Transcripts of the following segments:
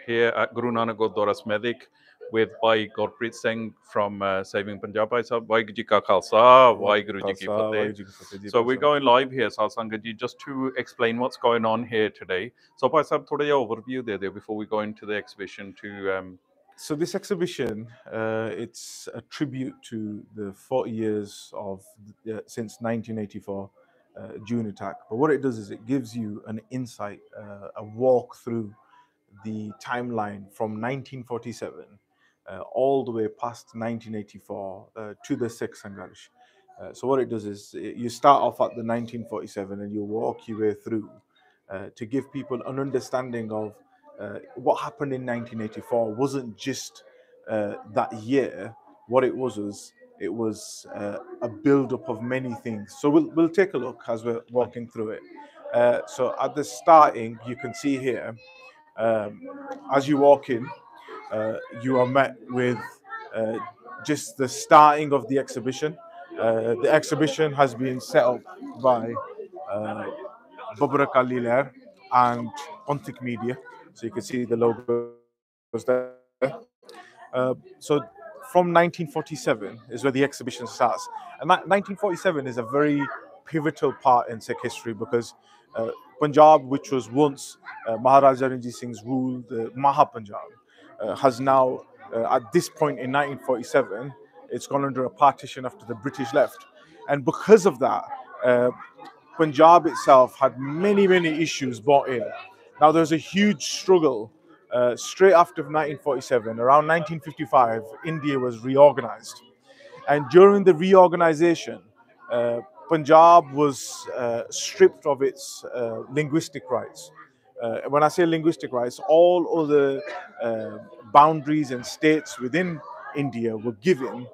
here at Guru Nanak Gurdwara Smethwick with Bhai Gurpreet Singh from Saving Punjab. Bhai Sahib, Waheguru Ji Ka Khalsa, Waheguru Ji Ki Fateh. So we're going live here, Sat Sangat Ji, just to explain what's going on here today. So Bhai Sahib, thoda ja overview de before we go into the exhibition to... So this exhibition, it's a tribute to the 40 years of since 1984 June attack. But what it does is it gives you an insight, a walk through the timeline from 1947 all the way past 1984 to the Sikh Sangharsh. So what it does is you start off at the 1947 and you walk your way through to give people an understanding of what happened in 1984 wasn't just that year. What it was a build-up of many things. So we'll take a look as we're walking through it. So at the starting, you can see here, as you walk in, you are met with just the starting of the exhibition. The exhibition has been set up by Babbar Akali and Panthic Media. So you can see the logos there. So from 1947 is where the exhibition starts. And that 1947 is a very pivotal part in Sikh history because Punjab, which was once Maharaja Ranjit Singh's rule, the Maha Punjab, has now, at this point in 1947, it's gone under a partition after the British left. And because of that, Punjab itself had many issues brought in. Now there's a huge struggle straight after 1947. Around 1955, India was reorganized. And during the reorganization, Punjab was stripped of its linguistic rights. When I say linguistic rights, all other boundaries and states within India were given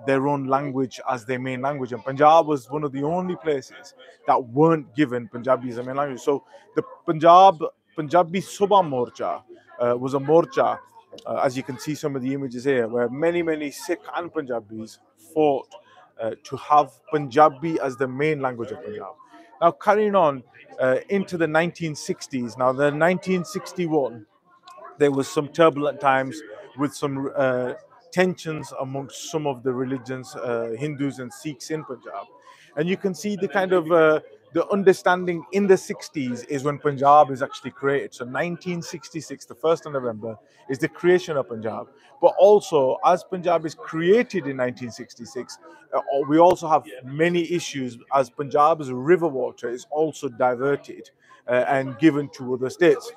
their own language as their main language. And Punjab was one of the only places that weren't given Punjabi as a main language. So the Punjabi Subha Morcha was a morcha, as you can see some of the images here, where many Sikh and Punjabis fought to have Punjabi as the main language of Punjab. Now carrying on into the 1960s, now the 1961, there was some turbulent times with some tensions amongst some of the religions, Hindus and Sikhs in Punjab. And you can see the kind of the understanding in the 60s is when Punjab is actually created. So 1966, the 1st of November, is the creation of Punjab. But also, as Punjab is created in 1966, we also have many issues as Punjab's river water is also diverted and given to other states.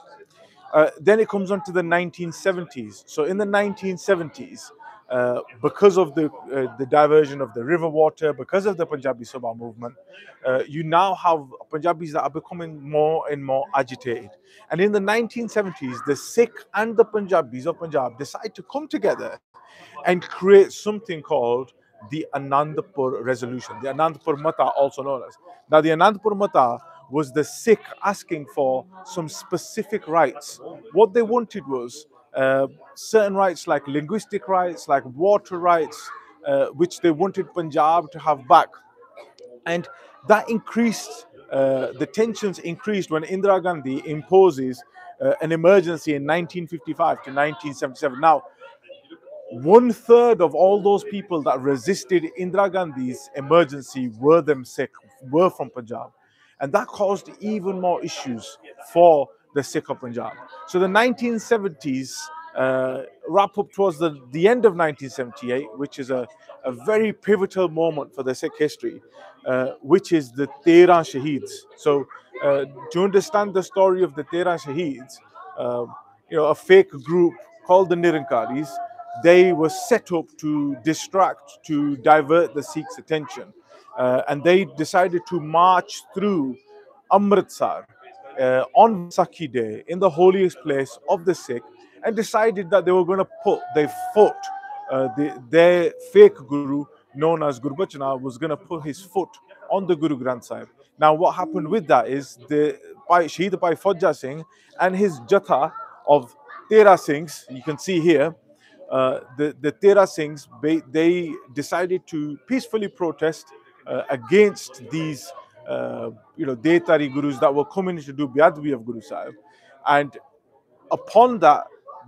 Then it comes on to the 1970s. So in the 1970s, because of the diversion of the river water, because of the Punjabi Sabha movement, you now have Punjabis that are becoming more and more agitated. And in the 1970s, the Sikh and the Punjabis of Punjab decide to come together and create something called the Anandpur Resolution, the Anandpur Mata, also known as. Now, the Anandpur Mata was the Sikh asking for some specific rights. What they wanted was certain rights like linguistic rights, like water rights, which they wanted Punjab to have back. And that increased, the tensions increased when Indira Gandhi imposes an emergency in 1955 to 1977. Now, 1/3 of all those people that resisted Indira Gandhi's emergency were from Punjab. And that caused even more issues for the Sikh of Punjab. So the 1970s wrap up towards the end of 1978, which is a very pivotal moment for the Sikh history, which is the 13 Shaheeds. So to understand the story of the 13 Shaheeds, a fake group called the Nirankaris, they were set up to distract, to divert the Sikhs' attention. And they decided to march through Amritsar on Vaisakhi Day in the holiest place of the Sikh and decided that they were going to put their foot, their fake guru known as Guru Bachana was going to put his foot on the Guru Granth Sahib. Now what happened with that is Shaheed Bhai Fauja Singh and his Jatha of 13 Singhs, you can see here, the 13 Singhs, they decided to peacefully protest against these Detari gurus that were coming to do Biadbi of Guru Sahib. And upon that,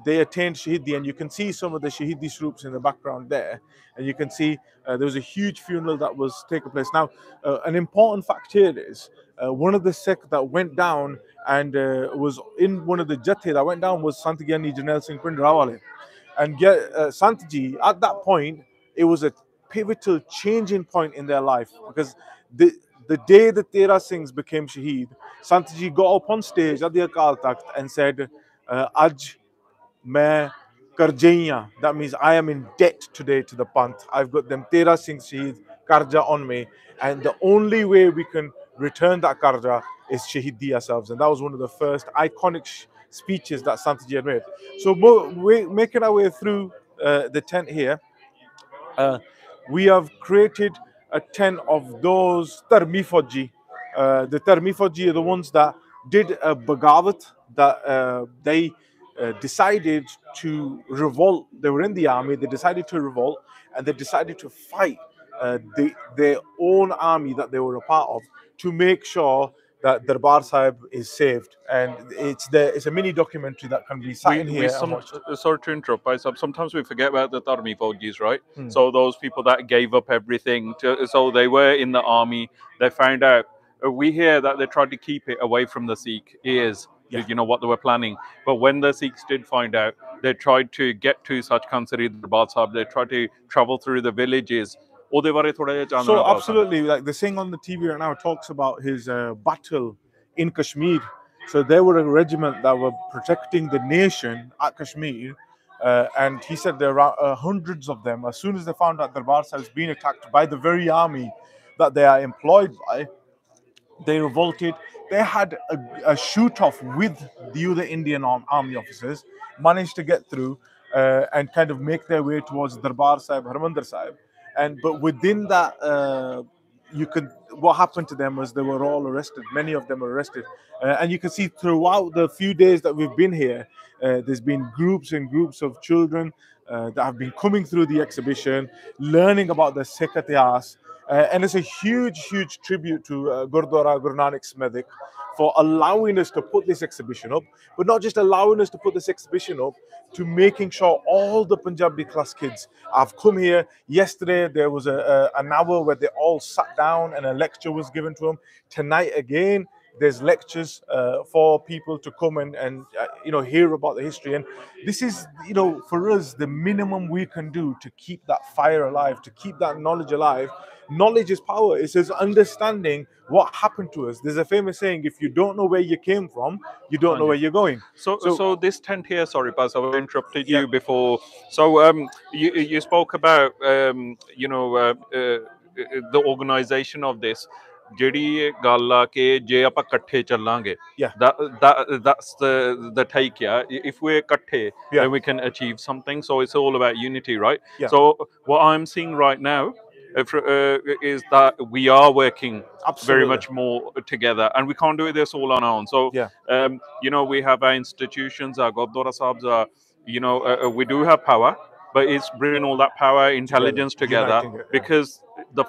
they attained Shahidi, and you can see some of the Shahidi troops in the background there, and you can see there was a huge funeral that was taking place. Now, an important fact here is one of the Sikh that went down and was in one of the Jathe that went down was Sant Gyani Janel Singh Pind Rawale. And Sant Ji, at that point, it was a pivotal changing point in their life, because the day that Tera Singhs became Shaheed, Sant Ji got up on stage at the Akal Takht and said, Aj main karjaiya. That means I am in debt today to the Panth. I've got them Tera Singh Shaheed karja on me, and the only way we can return that karja is Shahidi ourselves. And that was one of the first iconic speeches that Sant Ji had made. So we're making our way through the tent here. We have created a tent of those Tarmi Fauji. The Tarmi Fauji are the ones that did a Bagawat, that they decided to revolt. They were in the army, they decided to revolt, and they decided to fight their own army that they were a part of, to make sure that Darbar Sahib is saved. And it's a mini documentary that can be sat in here and watched. Sorry to interrupt, Paisab. Sometimes we forget about the Tarmi Fauji's, right? So those people that gave up everything, so they were in the army, they found out. We hear that they tried to keep it away from the Sikh ears, you know, what they were planning. But when the Sikhs did find out, they tried to get to Sach Khansari Darbar Sahib, they tried to travel through the villages. So absolutely, like the thing on the TV right now talks about his battle in Kashmir. So they were a regiment that were protecting the nation at Kashmir, and he said there are hundreds of them. As soon as they found out Darbar Sahib has been attacked by the very army that they are employed by, they revolted. They had a shoot-off with the other Indian army officers, managed to get through and kind of make their way towards Darbar Sahib, Harmandir Sahib. But within that, what happened to them was they were all arrested. Many of them were arrested, and you can see throughout the few days that we've been here, there's been groups and groups of children that have been coming through the exhibition, learning about the Sikh Ityas. And it's a huge, huge tribute to Gurdwara Nanak Smethwick for allowing us to put this exhibition up, but not just allowing us to put this exhibition up, to making sure all the Punjabi class kids have come here. Yesterday, there was an hour where they all sat down and a lecture was given to them. Tonight, again, there's lectures for people to come and hear about the history. And this is, for us, the minimum we can do to keep that fire alive, to keep that knowledge alive. Knowledge is power. It says understanding what happened to us. There's a famous saying: if you don't know where you came from, you don't know where you're going. So this tent here, sorry, Paz, I interrupted you before. So you spoke about the organization of this. ਜਿਹੜੀ ਗੱਲ ਆ ਕਿ ਜੇ ਆਪਾਂ ਇਕੱਠੇ ਚੱਲਾਂਗੇ that's the take, if we're ਇਕੱਠੇ then we can achieve something. So it's all about unity, right? So what I'm seeing right now is that we are working very much more together, and we can't do this all on our own. So we have our institutions, our Gurdwara Sahibs, we do have power, but it's bringing all that power, intelligence together, because the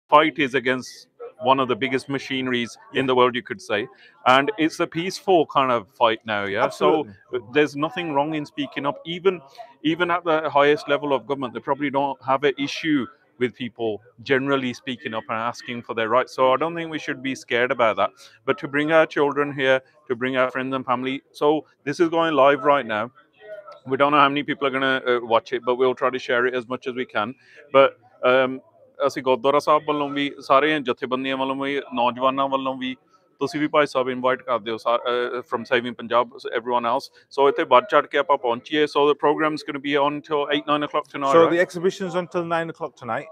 fight is against one of the biggest machineries in the world, you could say, and it's a peaceful kind of fight now. Absolutely. So there's nothing wrong in speaking up. Even at the highest level of government, they probably don't have an issue with people generally speaking up and asking for their rights. So I don't think we should be scared about that. But to bring our children here, to bring our friends and family, so this is going live right now. We don't know how many people are going to watch it, but we'll try to share it as much as we can. But ਅਸੀਂ ਗੁਰਦੁਆਰਾ ਸਾਹਿਬ ਵੱਲੋਂ ਵੀ, ਸਾਰੇ ਜਥੇਬੰਦੀਆਂ ਵੱਲੋਂ ਵੀ, ਨੌਜਵਾਨਾਂ ਵੱਲੋਂ ਵੀ, ਤੁਸੀਂ ਵੀ Bhai Sahib invite ਕਰ ਦਿਓ from Saving Punjab, everyone else. So ਇੱਥੇ ਵੱਧ ਚੜ ਕੇ ਆਪਾਂ ਪਹੁੰਚੀਏ. So the program's going to be on until 8-9 o'clock tonight. So the exhibition's until 9 o'clock tonight.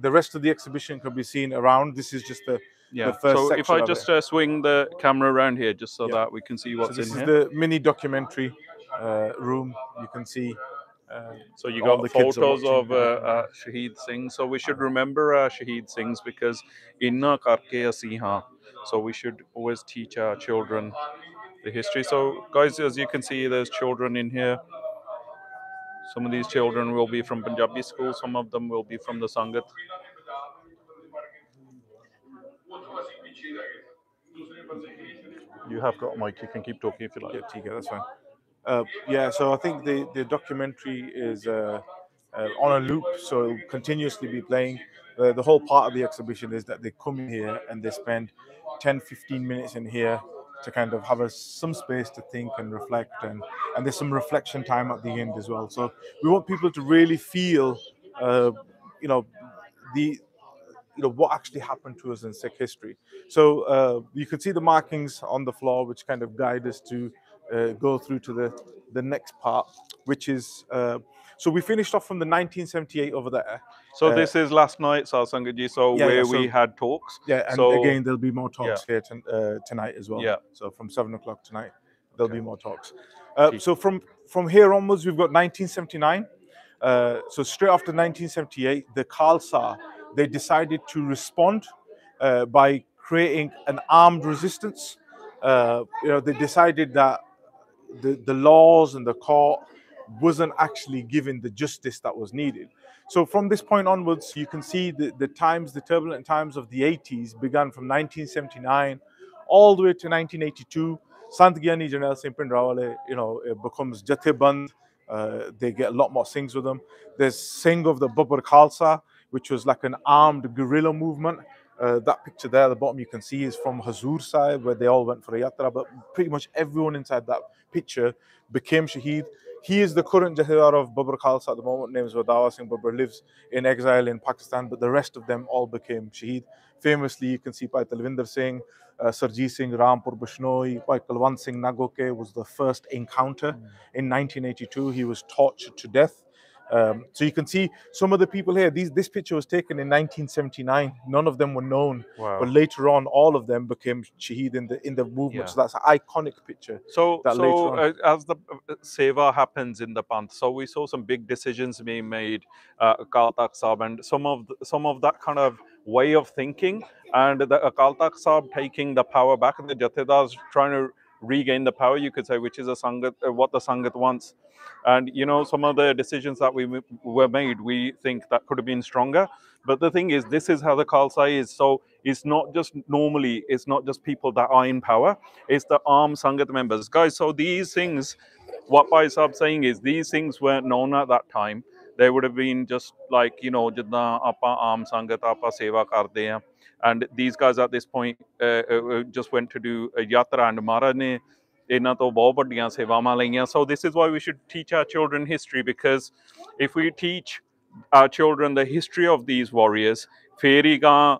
The rest of the exhibition can be seen around. This is just the first so section. If I just swing the camera around here, just so that we can see what's in here. This is the mini documentary room. You can see. So you got the photos of Shaheed Singh. So we should remember Shaheed Singhs, because inna karke assi haan. So we should always teach our children the history. So guys, as you can see, there's children in here. Some of these children will be from Punjabi school. Some of them will be from the Sangat. You have got a mic. You can keep talking if you like. Yeah, TK, that's fine. Yeah, so I think the documentary is on a loop, so it'll continuously be playing. The whole part of the exhibition is that they come in here and they spend 10-15 minutes in here to kind of have some space to think and reflect, and there's some reflection time at the end as well. So we want people to really feel, you know, the what actually happened to us in Sikh history. So you can see the markings on the floor, which kind of guide us to go through to the next part, which is so we finished off from the 1978 over there. So this is last night, Satsangaji. So where we had talks. Yeah, and so, again there'll be more talks here tonight as well. Yeah. So from 7 o'clock tonight there'll be more talks. So from here onwards we've got 1979. So straight after 1978, the Khalsa, they decided to respond by creating an armed resistance. They decided that the laws and the court wasn't actually given the justice that was needed. So from this point onwards, you can see the turbulent times of the 80s began from 1979 all the way to 1982. Sant Gyani Janel Singh Pindrawale, it becomes Jatheband. They get a lot more Singhs with them. There's Singh of the Babbar Khalsa, which was like an armed guerrilla movement. That picture there at the bottom you can see is from Hazur side, where they all went for a yatra, but pretty much everyone inside that picture became Shaheed. He is the current Jathedar of Babbar Khalsa at the moment. Name is Wadawa Singh Babbar, lives in exile in Pakistan, but the rest of them all became Shaheed. Famously, you can see Bhai Talvinder Singh, Sarjeet Singh, Rampur Bishnoi, Bhai Kalwant Singh Nagoke was the first encounter in 1982. He was tortured to death. So you can see some of the people here. This picture was taken in 1979. None of them were known, but later on, all of them became Shaheed in the movement. So that's an iconic picture. So as the seva happens in the Panth, so we saw some big decisions being made, Akal Takht Sahib, and some of that kind of way of thinking, and the Akal Takht Sahib taking the power back, and the Jathedars trying to regain the power, you could say, which is what the Sangat wants. And some of the decisions that were made, we think that could have been stronger. But the thing is, this is how the Khalsa is. So it's not just people that are in power, it's the armed Sangat members. Guys, so these things, what Bhai Sahib saying is, these things weren't known at that time. They would have been just like, jidda apa aam Sangat, apa seva karde hain. And these guys at this point just went to do a yatra, and Maharaj ne ਇਹਨਾਂ ਤੋਂ ਬਹੁਤ ਵੱਡੀਆਂ ਸੇਵਾਵਾਂ ਲਈਆਂ. So this is why we should teach our children history, because if we teach our children the history of these warriors, ਫੇਰ ਹੀ ਗਾਂ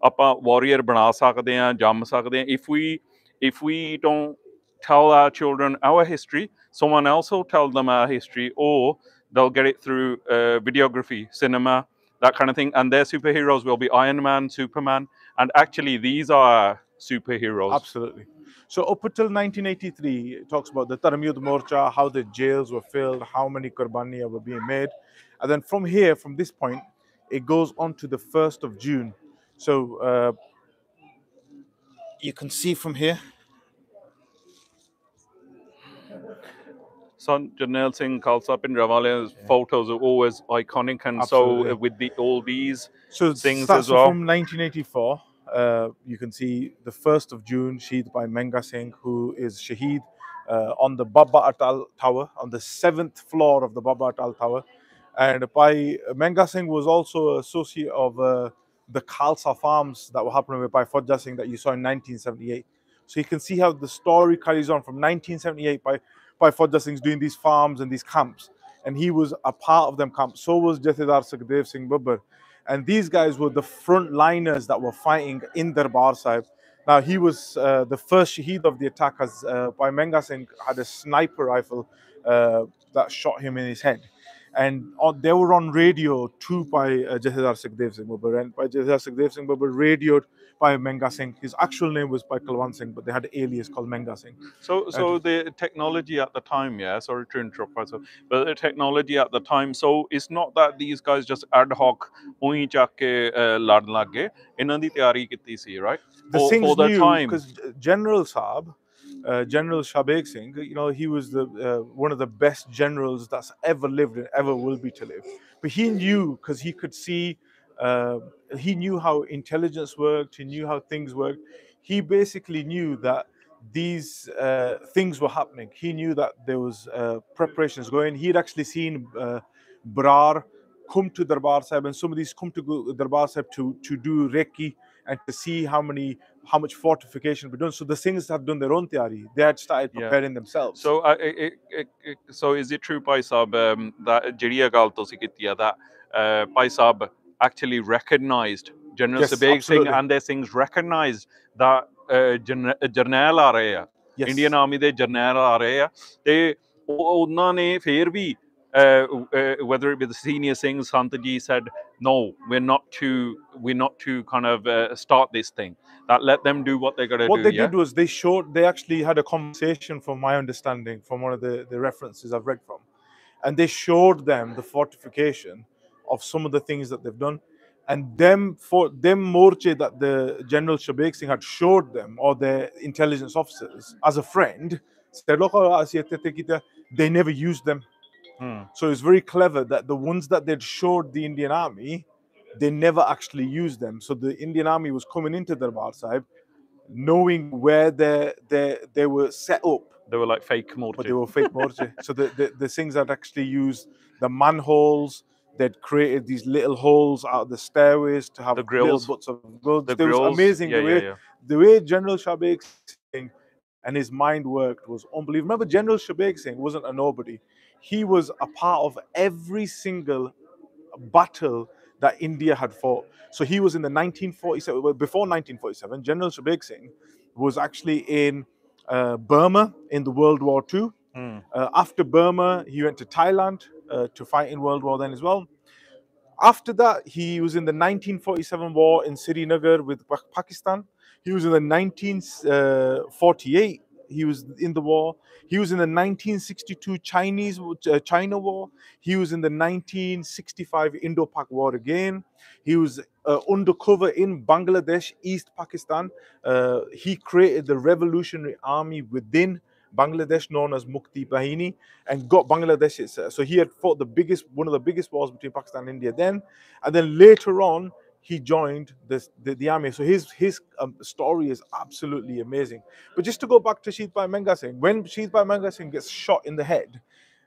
ਆਪਾਂ warrior ਬਣਾ ਸਕਦੇ ਹਾਂ, ਜੰਮ ਸਕਦੇ ਹਾਂ. If we don't tell our children our history, someone else will tell them our history, or they'll get it through videography, cinema, that kind of thing, and their superheroes will be Iron Man, Superman, and actually these are superheroes. Absolutely. So up until 1983, it talks about the Tarmiyud Morcha, how the jails were filled, how many Qurbaniya were being made. And then from here, from this point, it goes on to the 1st of June. So you can see from here. Sant Jarnail Singh Khalsa Pindrawale's photos are always iconic, and Absolutely. so with all these things that's as well. From 1984, you can see the 1st of June, Shaheed by Menga Singh, who is Shaheed on the Babbar Akali Tower, on the 7th floor of the Babbar Akali Tower. And Bhai Menga Singh was also an associate of the Khalsa farms that were happening with Bhai Fauja Singh that you saw in 1978. So you can see how the story carries on from 1978 by Fauja Singh's doing these farms and these camps. And he was a part of them camps. So was Jathedar Sukhdev Singh Babbar. And these guys were the frontliners that were fighting in Darbar Sahib. Now, he was the first Shaheed of the attack, as Bhai Menga Singh had a sniper rifle that shot him in his head. And they were on radio too by Jathedar Sukhdev Singh Babbar. And by Jathedar Sukhdev Singh Babbar radioed by Menga Singh. His actual name was by Kalwant Singh, but they had an alias called Menga Singh. So the technology at the time, sorry to interrupt, but the technology at the time, so it's not that these guys just ad hoc ਉਹੀ ਚੱਕ ਕੇ ਲੜਨ ਲੱਗ ਗਏ. ਇਹਨਾਂ ਦੀ ਤਿਆਰੀ ਕੀਤੀ ਸੀ, right? The Singhs knew, because General Saab, General Shabek Singh, he was one of the best generals that's ever lived and ever will be to live. But he knew, because he could see, he knew how intelligence worked, he knew how things worked. He basically knew that these things were happening. He knew that there was preparations going. He'd actually seen Brar come to Darbar Sahib, and some of these come to Darbar Sahib to do Reiki and to see how much fortification be done. So the Singhs had done their own theory. They had started preparing themselves. So so is it true, Bhai Sahib, that ਜਿਹੜੀ ਗੱਲ ਤੁਸੀਂ ਕੀਤੀ ਆ that Bhai Sahib actually recognized General Sabeg Singh and their Singhs recognized that ਜਰਨੈਲ ਆ ਰਹੇ ਆ Indian army ਦੇ ਜਰਨੈਲ ਆ ਰਹੇ ਆ ਤੇ ਉਹਨਾਂ ਨੇ ਫੇਰ ਵੀ whether it be the senior Singhs, Santaji said, no, we're not to kind of start this thing. That let them do what they're going to do. What they did was they actually had a conversation, from my understanding, from one of the references I've read from, and they showed them the fortification of some of the things that they've done, and them morche that the General Shabeg Singh had showed them, or the intelligence officers, as a friend, said, look, they never used them. So it's very clever that the ones that they'd showed the Indian army, they never actually used them. So the Indian army was coming into Darbar Sahib knowing where they were set up. They were like fake morche. But they were fake morche. So the Singhs had actually used the manholes. They'd created these little holes out of the stairways to have the grills. little butts of gold. It was amazing the way General Shabeg Singh and his mind worked was unbelievable. Remember, General Shabeg Singh wasn't a nobody. He was a part of every single battle that India had fought. So he was in the 1947, before 1947, General Shabeg Singh was actually in Burma in the World War II. After Burma, he went to Thailand to fight in World War then as well. After that, he was in the 1947 war in Srinagar with Pakistan. He was in the 1948. He was in the war. He was in the 1962 China war. He was in the 1965 Indo-Pak war again. He was undercover in Bangladesh, East Pakistan. He created the revolutionary army within Bangladesh, known as Mukti Bahini, and got Bangladesh itself. So he had fought one of the biggest wars between Pakistan and India then, and then later on he joined the army. So his story is absolutely amazing. But just to go back to Shahid Bhai Manga Singh, when Shahid Bhai Manga Singh gets shot in the head,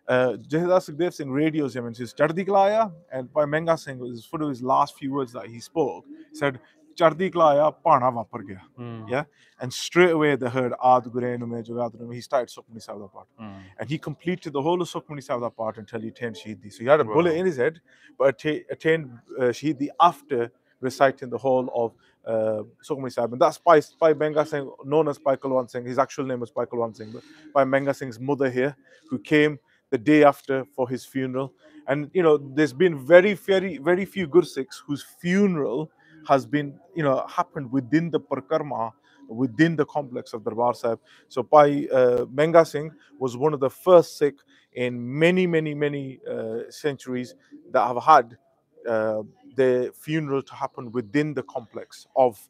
Jahidar Sukhdev Singh radios him and says, "Chardi Kalaya," and Bhai Manga Singh, was one of his last few words that he spoke, said, "Chardi Kalaya, Pana Vapar Gaya." Yeah, and straight away they heard Ad Gurenu Me Jugadru. He started Sukhmani Sahib part, and he completed the whole of Sukhmani Sahib part until he attained Shahidi. So he had a bullet in his head, but attained Shahidi after reciting the whole of Sukhmani Sahib. And that's by Manga Singh, known as Bhai Kulwant Singh. His actual name was Bhai Kulwant Singh, but by Manga Singh's mother here, who came the day after for his funeral. And there's been very few Gursikhs whose funeral has been happened within the Parikrama, within the complex of Darbar Sahib. So Bhai Manga Singh was one of the first Sikh in many centuries that have had the funeral to happen within the complex of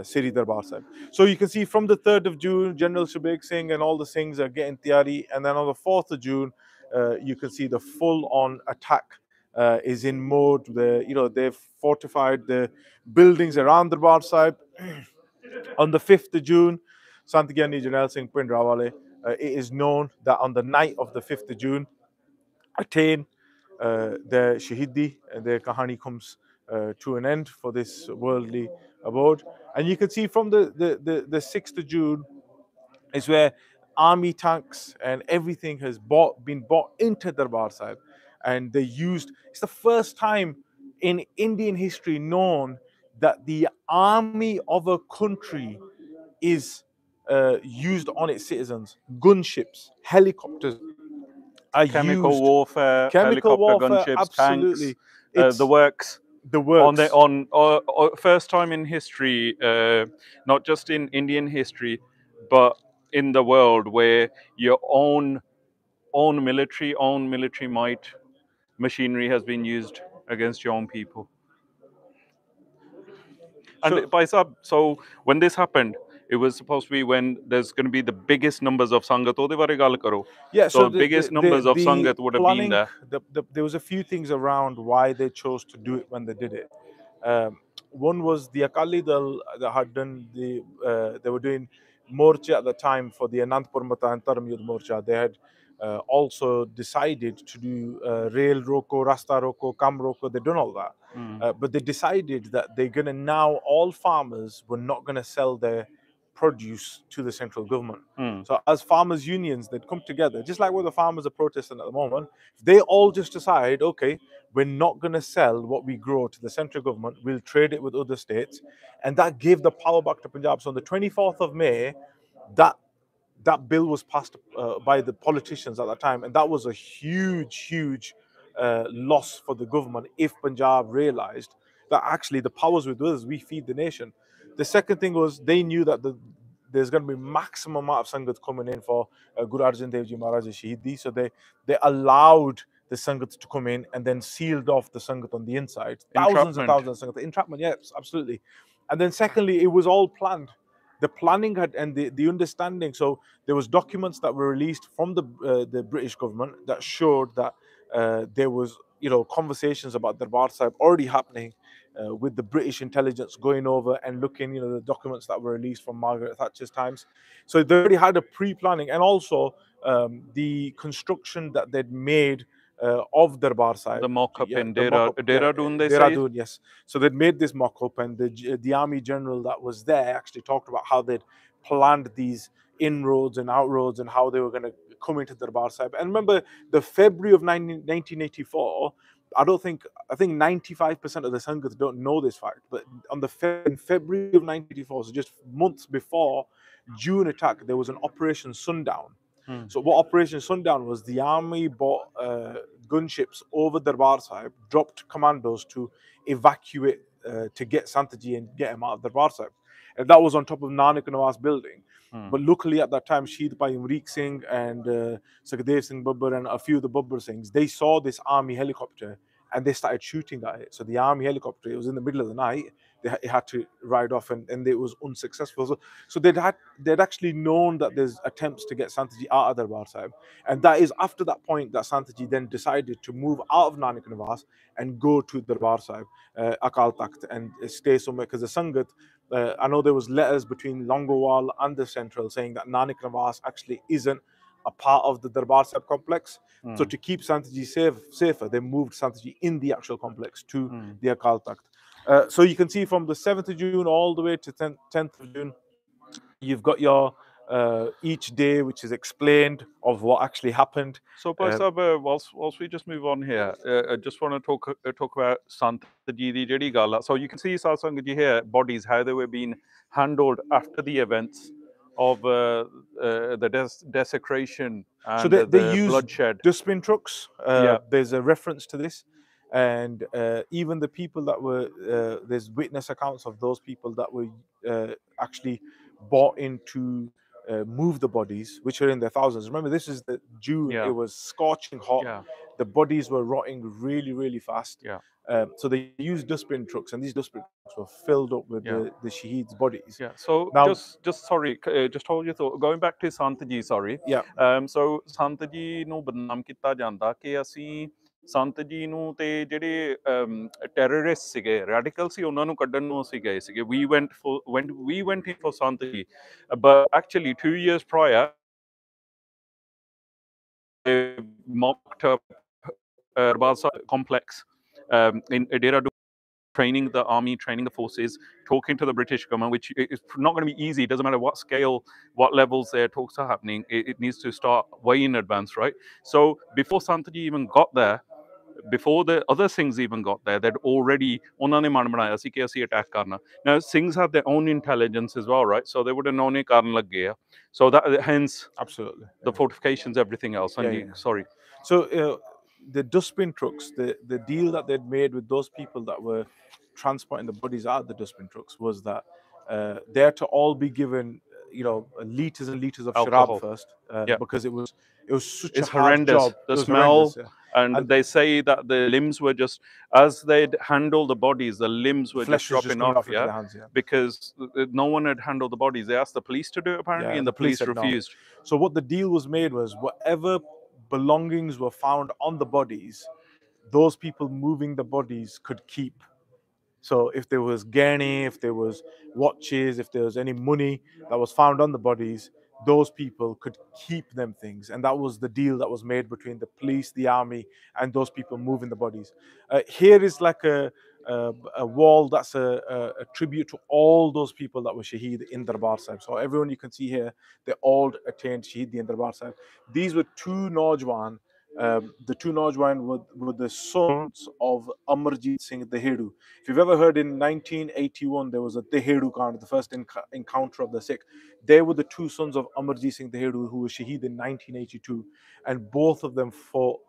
Siri Darbar Sahib. So you can see from the 3rd of June, General Shabeg Singh and all the Singhs are getting tiyari, and then on the 4th of June, you can see the full-on attack is in mode. They've fortified the buildings around Darbar Sahib. On the 5th of June, Sant Gyani Jarnail Singh Pindrawale, it is known that on the night of the 5th of June, attain the Shahidi, and their kahani comes to an end for this worldly abode. And you can see from the 6th of June is where army tanks and everything has been bought into Darbar Sahib, and it's the first time in Indian history known that the army of a country is used on its citizens. Gunships, helicopters are chemical used. warfare, Chemical helicopter, warfare, gunships, absolutely. tanks, the works. The works. On first time in history, not just in Indian history, but in the world, where your own military might machinery has been used against your own people. And so when this happened, it was supposed to be when there's going to be the biggest numbers of Sangat. Yeah, so the biggest numbers of Sangat would have been there. There was a few things around why they chose to do it when they did it. One was the Akali Dal that had done they were doing Morcha at the time for the Anandpur Mata and Dharam Yudh Morcha, they had also decided to do rail roko, rasta roko, kam roko. They've done all that. But they decided that they're going to now, all farmers were not going to sell their produce to the central government. So as farmers' unions, they'd come together, just like what the farmers are protesting at the moment. They all just decide, okay, we're not going to sell what we grow to the central government. We'll trade it with other states. And that gave the power back to Punjab. So on the 24th of May, that bill was passed by the politicians at that time. And that was a huge loss for the government if Punjab realized that actually the powers with us, we feed the nation. The second thing was they knew that there's going to be maximum amount of Sangat coming in for Guru Arjan Dev Ji Maharaj Shahidi. So they allowed the Sangat to come in and then sealed off the Sangat on the inside. Thousands and thousands of Sangat. Entrapment, yes, absolutely. And then secondly, it was all planned. The planning had and the understanding. So there was documents that were released from the British government that showed that there was conversations about Darbar Sahib already happening with the British intelligence going over and looking, the documents that were released from Margaret Thatcher's times. So they already had a pre-planning, and also the construction that they'd made of Darbar Sahib. The mock-up in Dehradun, they say? Dehradun, yes. So they'd made this mock-up, and the army general that was there actually talked about how they'd planned these inroads and outroads and how they were going to come into Darbar Sahib. And remember, the February of 1984, I think 95% of the Sanghas don't know this fact, but in February of 1984, so just months before June attack, there was an Operation Sundown. So what Operation Sundown was, the army bought gunships over Darbar Sahib, dropped commandos to evacuate to get Santaji and get him out of Darbar Sahib. And that was on top of Nanak Nawaz building. But luckily at that time, Shahid Bhai Amrik Singh and Sukhdev Singh Babbar and a few of the Babbar Singhs, they saw this army helicopter and they started shooting at it. So the army helicopter, it was in the middle of the night, it had to ride off, and it was unsuccessful. So they'd actually known that there's attempts to get Santaji out of Darbar Sahib. And that is after that point that Santaji then decided to move out of Nanak Nawaz and go to Darbar Sahib, Akal Takht, and stay somewhere, because the Sangat, I know there was letters between Longowal and the Central saying that Nanak Nawaz actually isn't a part of the Darbar Sahib complex. So to keep Santaji safer, they moved Santaji in the actual complex to the Akal Takht. So you can see from the 7th of June all the way to 10th of June, you've got your each day which is explained of what actually happened. So, whilst we just move on here, I just want to talk about Santaji di jehdi gall. So you can see Satsang ji here, bodies, how they were being handled after the events of the desecration and so they used bloodshed. Dustbin trucks. There's a reference to this. And even the people that were, there's witness accounts of those people that were actually bought in to move the bodies, which are in their thousands. Remember, this is the June, it was scorching hot. The bodies were rotting really fast. So they used dustbin trucks, and these dustbin trucks were filled up with the Shaheed's bodies. So now, just sorry, just hold your thought. Going back to Santaji, sorry. So Santaji nu badnaam ਕੀਤਾ ਜਾਂਦਾ ਕਿ ਅਸੀਂ ਸੰਤ ਜੀ ਨੂੰ ਤੇ ਜਿਹੜੇ terrorist ਸੀਗੇ radical ਸੀ ਉਹਨਾਂ ਨੂੰ ਕੱਢਣ ਨੂੰ ਅਸੀਂ ਗਏ ਸੀਗੇ we went in for ਸੰਤ ਜੀ but actually 2 years prior mocked up Basa complex in Dehradun, training the army, training the forces, talking to the British government, which is not going to be easy. It doesn't matter what scale, what levels their talks are happening. It needs to start way in advance, right? So before Santaji even got there, before the other Singhs even got there, they'd already attack karna. Now Singhs have their own intelligence as well, right? So they would have known it karan lag gaya. So that hence absolutely the fortifications, everything else. Sorry. So the dustbin trucks, the deal that they'd made with those people that were transporting the bodies out of the dustbin trucks was that they're to all be given liters and liters of sharab first, because it was such a hard job. The smell, and they say that the limbs were just, as they'd handle the bodies, the limbs were just dropping off, hands, because no one had handled the bodies. They asked the police to do it apparently, and the police refused. No. So what the deal was made was, whatever belongings were found on the bodies, those people moving the bodies could keep. So if there was gurney, if there was watches, if there was any money that was found on the bodies, those people could keep them things. And that was the deal that was made between the police, the army, and those people moving the bodies. Here is like a wall that's a tribute to all those people that were Shaheed in Darbar Sahib. So everyone you can see here, they all attained Shaheed in Darbar Sahib. These were two Najwan. The two Najwan were the sons of Amarjit Singh Dehedu. If you've ever heard, in 1981 there was a Dehedu Khan, the first encounter of the Sikh. They were the two sons of Amarjit Singh Dehedu, who was Shaheed in 1982, and both of them fought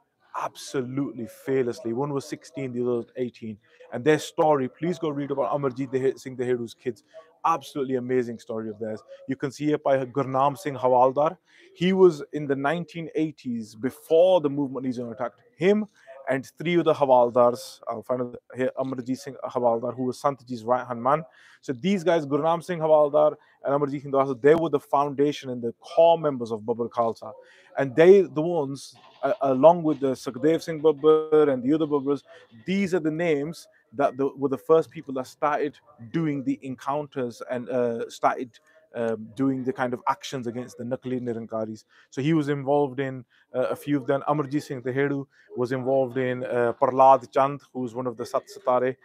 absolutely fearlessly. One was 16, the other was 18. And their story, please go read about Amarjit Singh Dehedu's kids. Absolutely amazing story of theirs. You can see it by Gurnam Singh Hawaldar. He was in the 1980s, before the movement Nizam attacked him, and three other Hawaldars. I'll find here Amarjit Singh Hawaldar, who was Santji's right-hand man. So these guys, Gurnam Singh Hawaldar and Amarjit Singh Dawasa, they were the foundation and the core members of Babbar Khalsa. And they, the ones, along with the Sukhdev Singh Babbar and the other Babbars, these are the names that were the first people that started doing the encounters and started doing the kind of actions against the Nakli Nirankaris. So he was involved in a few of them. Amarjit Singh Dehedu was involved in Prahlad Chand, who was one of the Sat Satare,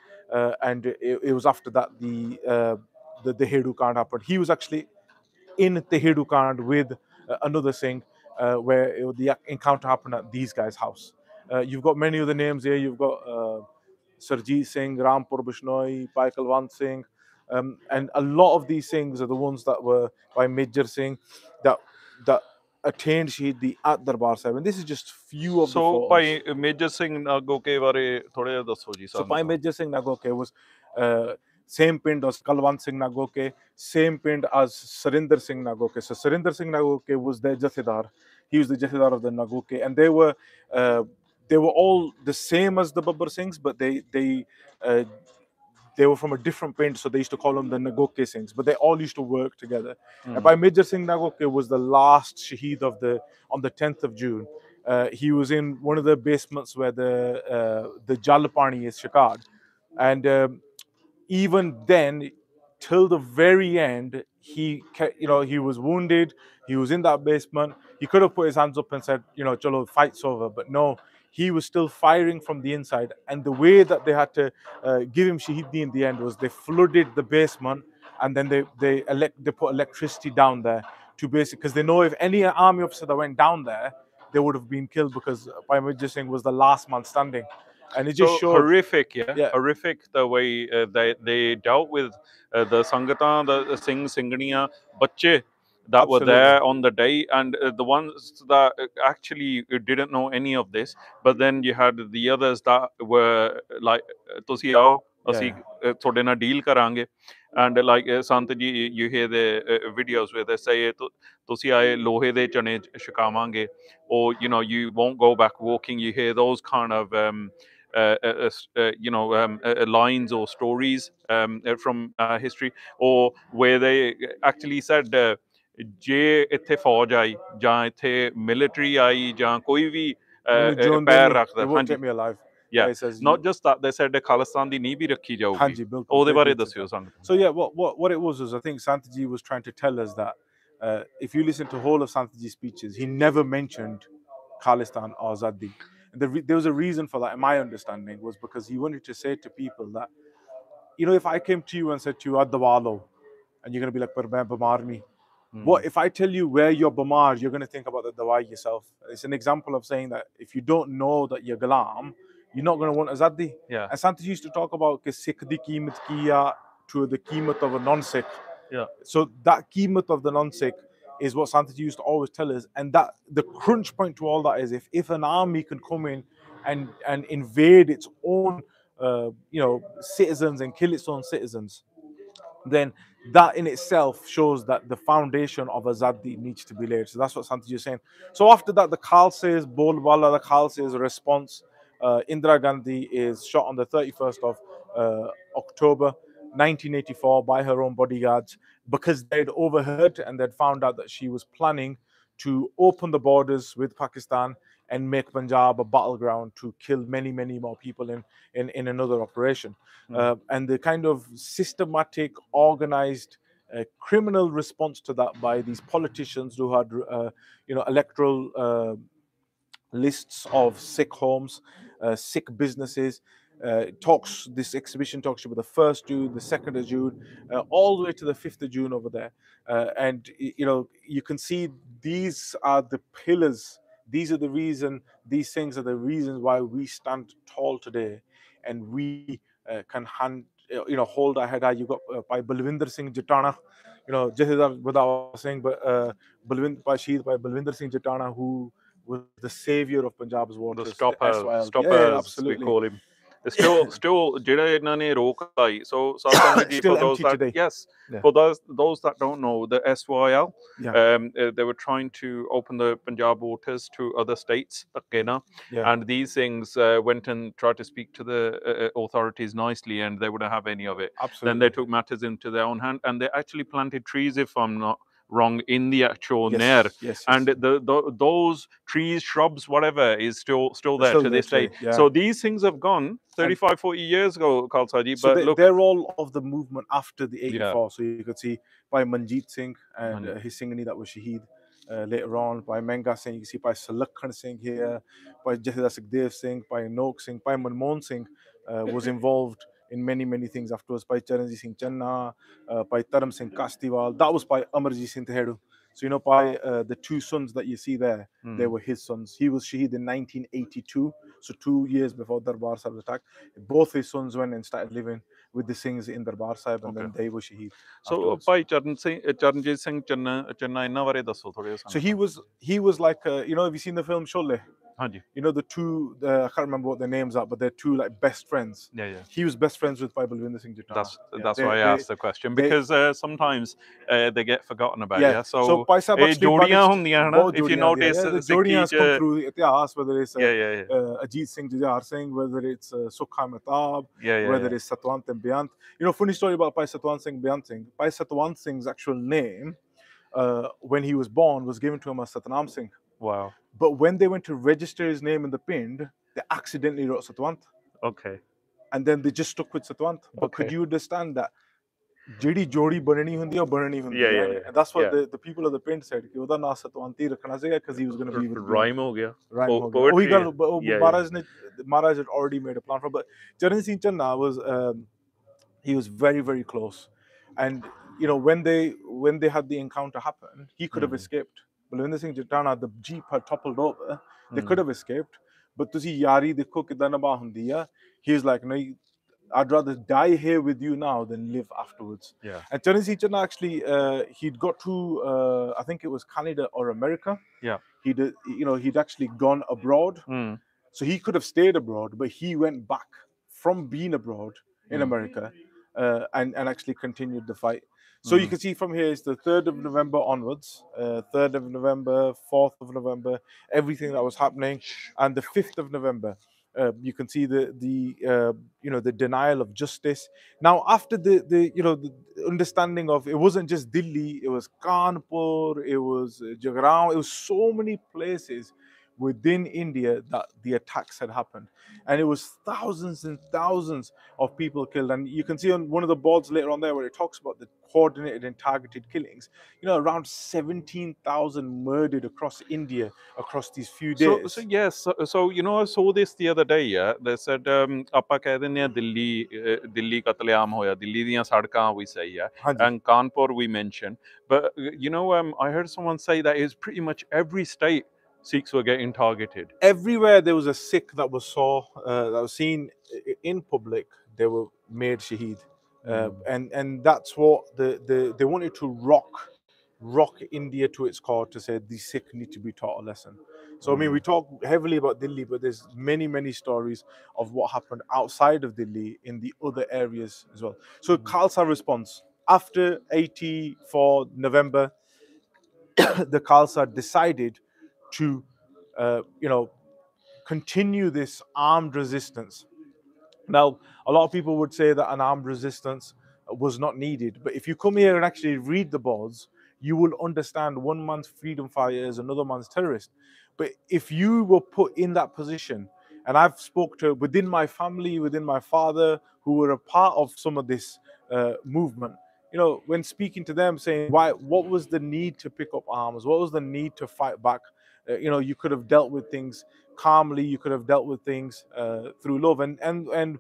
and it was after that the Dehedu Kand happened. He was actually in Dehedu Kand with another Singh, where the encounter happened at these guys' house. You've got many other names here. You've got Sarjeet Singh, Rampur Bishnoi, Pai Kalwant Singh, and a lot of these Singhs are the ones that were by Major Singh that attained Shahidi at Darbar Sahib. And this is just few of the photos. So, Pai Major Singh Nagoke bare thoda jiha dasso ji. So Pai Major Singh Nagoke was same pind as Kalwant Singh Nagoke, same pind as Surinder Singh Nagoke. So Surinder Singh Nagoke was their Jathedar. He was the Jathedar of the Nagoke, and they were all the same as the Babbar Singhs, but they were from a different pind, so they used to call them the Nagoke Singhs, but they all used to work together. And Pai Major Singh Nagoke was the last Shaheed on the 10th of June. He was in one of the basements where the Jalpani is shikad, and even then, till the very end, he was wounded. He was in that basement. He could have put his hands up and said, chalo, fight's over, but no, he was still firing from the inside. And the way that they had to give him Shahidi in the end was they flooded the basement, and then they put electricity down there to because they know if any army officer that went down there, they would have been killed, because Pai Major Singh was the last man standing. And it just showed horrific, horrific the way they dealt with the Sangatan, the Singh Singhaniya, bache that were there on the day, and the ones that actually didn't know any of this. But then you had the others that were like, "Tusi aao, asi thode na deal karange." And like Santji, you hear the videos where they say, "Tusi aaye lohe de chane shikavange," or you won't go back walking. You hear those kind of lines or stories from history, or where they actually said, "Je ithe fauj aayi, ਜਾਂ ithe military aayi, ਜਾਂ ਕੋਈ ਵੀ ਪੈਰ ਰੱਖਦਾ, ਹਾਂਜੀ, me alive." Yeah, not just that, they said Khalistan ਦੀ ਨੀਂਹ ਵੀ ਰੱਖੀ ਜਾਊਗੀ। ਉਹਦੇ ਬਾਰੇ ਦੱਸਿਓ ਸੰਗਤ। So yeah, what it was I think Santji was trying to tell us that if you listen to whole of Santji's speeches, he never mentioned Khalistan or Azadi. And there was a reason for that, in my understanding, was because he wanted to say to people that, if I came to you and said to you, Adawalo, and you're going to be like, "Par main bamar nahi." What if I tell you where you're bamar, you're going to think about the dawai yourself. It's an example of saying that if you don't know that you're Ghulam, you're not going to want Azadi. Yeah. And Santji used to talk about कि Sikh di कीमत किया to the कीमत of a non-Sikh. Yeah. So that कीमत of the non-Sikh is what Santji used to always tell us. And that the crunch point to all that is, if an army can come in and invade its own citizens and kill its own citizens, then that in itself shows that the foundation of Azadi needs to be laid. So that's what Santji is saying. So after that, the Khalsa's Bolwala, the Khalsa's response, Indira Gandhi is shot on the 31st of October 1984 by her own bodyguards, because they'd overheard and they'd found out that she was planning to open the borders with Pakistan and make Punjab a battleground to kill many, many more people in another operation. And the kind of systematic, organized, criminal response to that by these politicians who had, electoral lists of Sikh homes, Sikh businesses. This exhibition talks about the 1st June, the 2nd of June, all the way to the 5th of June over there. And you can see these are the pillars. These are the reason. These things are the reasons why we stand tall today, and we can hold our head high. You got by Balwinder Singh Jatana, Jahidar Badawa Singh, but Shahid by Balwinder Singh Jatana, who was the savior of Punjab's waters. The stopper, yeah, absolutely. we call him. Still, ਜਿਹੜੇ ਇਹਨਾਂ ਨੇ ਰੋਕ ਲਾਈ. So Satsang ji, for those that for those that don't know, the SYL, they were trying to open the Punjab waters to other states, and these things went and tried to speak to the authorities nicely, and they wouldn't have any of it. Absolutely. Then they took matters into their own hand, and they actually planted trees, if I'm not wrong, in the actual Nair. And those trees, shrubs, whatever, is still there to this day. So these things have gone 35, 40 years ago, Khalsa ji. So but look, they're all of the movement after the 84. So you could see by Manjeet Singh and his Singhani that was Shaheed later on, by Menga Singh, you can see by Salakhan Singh here, by Jahida Sukhdev Singh, by Nok Singh, by Manmohan Singh was involved in many, many things afterwards, by Charanjit Singh Channa, by Taram Singh Kastiwal. That was by Amarjit Singh Teheru. So, by the two sons that you see there, they were his sons. He was Shaheed in 1982, so 2 years before Darbar Sahib's attack. Both his sons went and started living with the Singhs in Darbar Sahib, and then they were Shaheed. So, by Charanjit Singh Channa, inna bare dasso thode. So he was like, have you seen the film Sholay? The two, I can't remember what their names are, but they're two like best friends. He was best friends with Balwinder Singh Jatana. That's why I asked the question, because sometimes they get forgotten about. So jodiyan hundiyan na, if you notice, jodiyan come through itihas, whether it's Ajit Singh Jujhar Singh, whether it's Sukha Mehtab, whether it's Satwant and Beyant. Funny story about Bhai Satwant Singh Beyant Singh. Bhai Satwant Singh's actual name, when he was born, was given to him as Satnam Singh. Wow. But when they went to register his name in the Pind, they accidentally wrote Satwant. Okay. And then they just stuck with Satwant. But could you understand that? Jodi jodi banani hundi or banani hundi. And that's what the people of the Pind said. Ki oda na Satwanti rakhna chahiye because he was going to be with Rhyme ho gaya. Maharaj had already made a plan for. But Charan Singh Channa was he was very, very close. And when they had the encounter happen, he could have escaped. Balwinder Singh Jatana, the jeep had toppled over. They could have escaped, but tusi yari dekho kidan nabah hundi hai. He's like, no, I'd rather die here with you now than live afterwards. And Charan Singh Channa actually, he'd got to, I think it was Canada or America. He'd actually gone abroad, so he could have stayed abroad, but he went back from being abroad in America and actually continued the fight. So you can see from here is the 3rd of November onwards, 3rd of November, 4th of November, everything that was happening, and the 5th of November, you can see the denial of justice. Now, after the understanding of it wasn't just Delhi, it was Kanpur, it was Jagraon, it was so many places within India that the attacks had happened, and it was thousands and thousands of people killed. And you can see on one of the boards later on there where it talks about the coordinated and targeted killings, around 17,000 murdered across India across these few days. So yes, so I saw this the other day. They said ਆਪਾਂ ਕਹਿ ਦਿੰਦੇ ਆ ਦਿੱਲੀ ਕਤਲੇਆਮ ਹੋਇਆ, ਦਿੱਲੀ ਦੀਆਂ ਸੜਕਾਂ ਵੀ ਸਹੀ ਆ, and Kanpur we mentioned, but I heard someone say that it's pretty much every state Sikhs were getting targeted. Everywhere there was a Sikh that was seen in public, they were made Shaheed. And that's what they wanted to rock India to its core, to say the Sikh need to be taught a lesson. So I mean, we talk heavily about Delhi, but there's many stories of what happened outside of Delhi in the other areas as well. So Khalsa response after 84 November, the Khalsa decided to continue this armed resistance. Now, a lot of people would say that an armed resistance was not needed, but if you come here and actually read the boards, you will understand one man's freedom fighter is another man's terrorist. But if you were put in that position, and I've spoke to within my family, within my father, who were a part of some of this movement, you know, when speaking to them, saying, why, what was the need to pick up arms? What was the need to fight back? You know, you could have dealt with things calmly. You could have dealt with things through love, and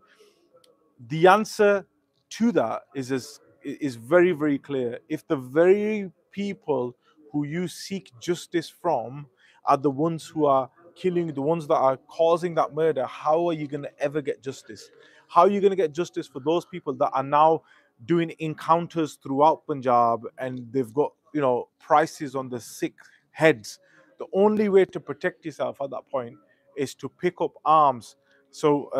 the answer to that is very, very clear. If the very people who you seek justice from are the ones who are killing, the ones that are causing that murder, how are you going to ever get justice? How are you going to get justice for those people that are now doing encounters throughout Punjab, and they've got, you know, prices on the Sikh heads? The only way to protect yourself at that point is to pick up arms. So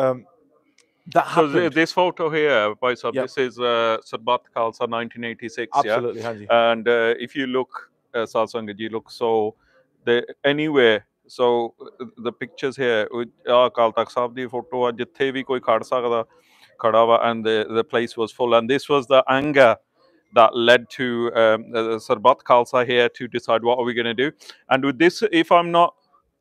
that So happened. this photo here, Bhai Sahib, Yep. this is Sarbat Khalsa 1986, Absolutely, yeah? Hanji. And if you look, Sal Sangat ji, look, so anywhere, so the pictures here, Akal Takht Sahib di photo, jithe bhi koi khad sakda, khada wa, and the place was full. And this was the anger that led to Sarbat Khalsa here to decide what are we going to do. And with this, if I'm not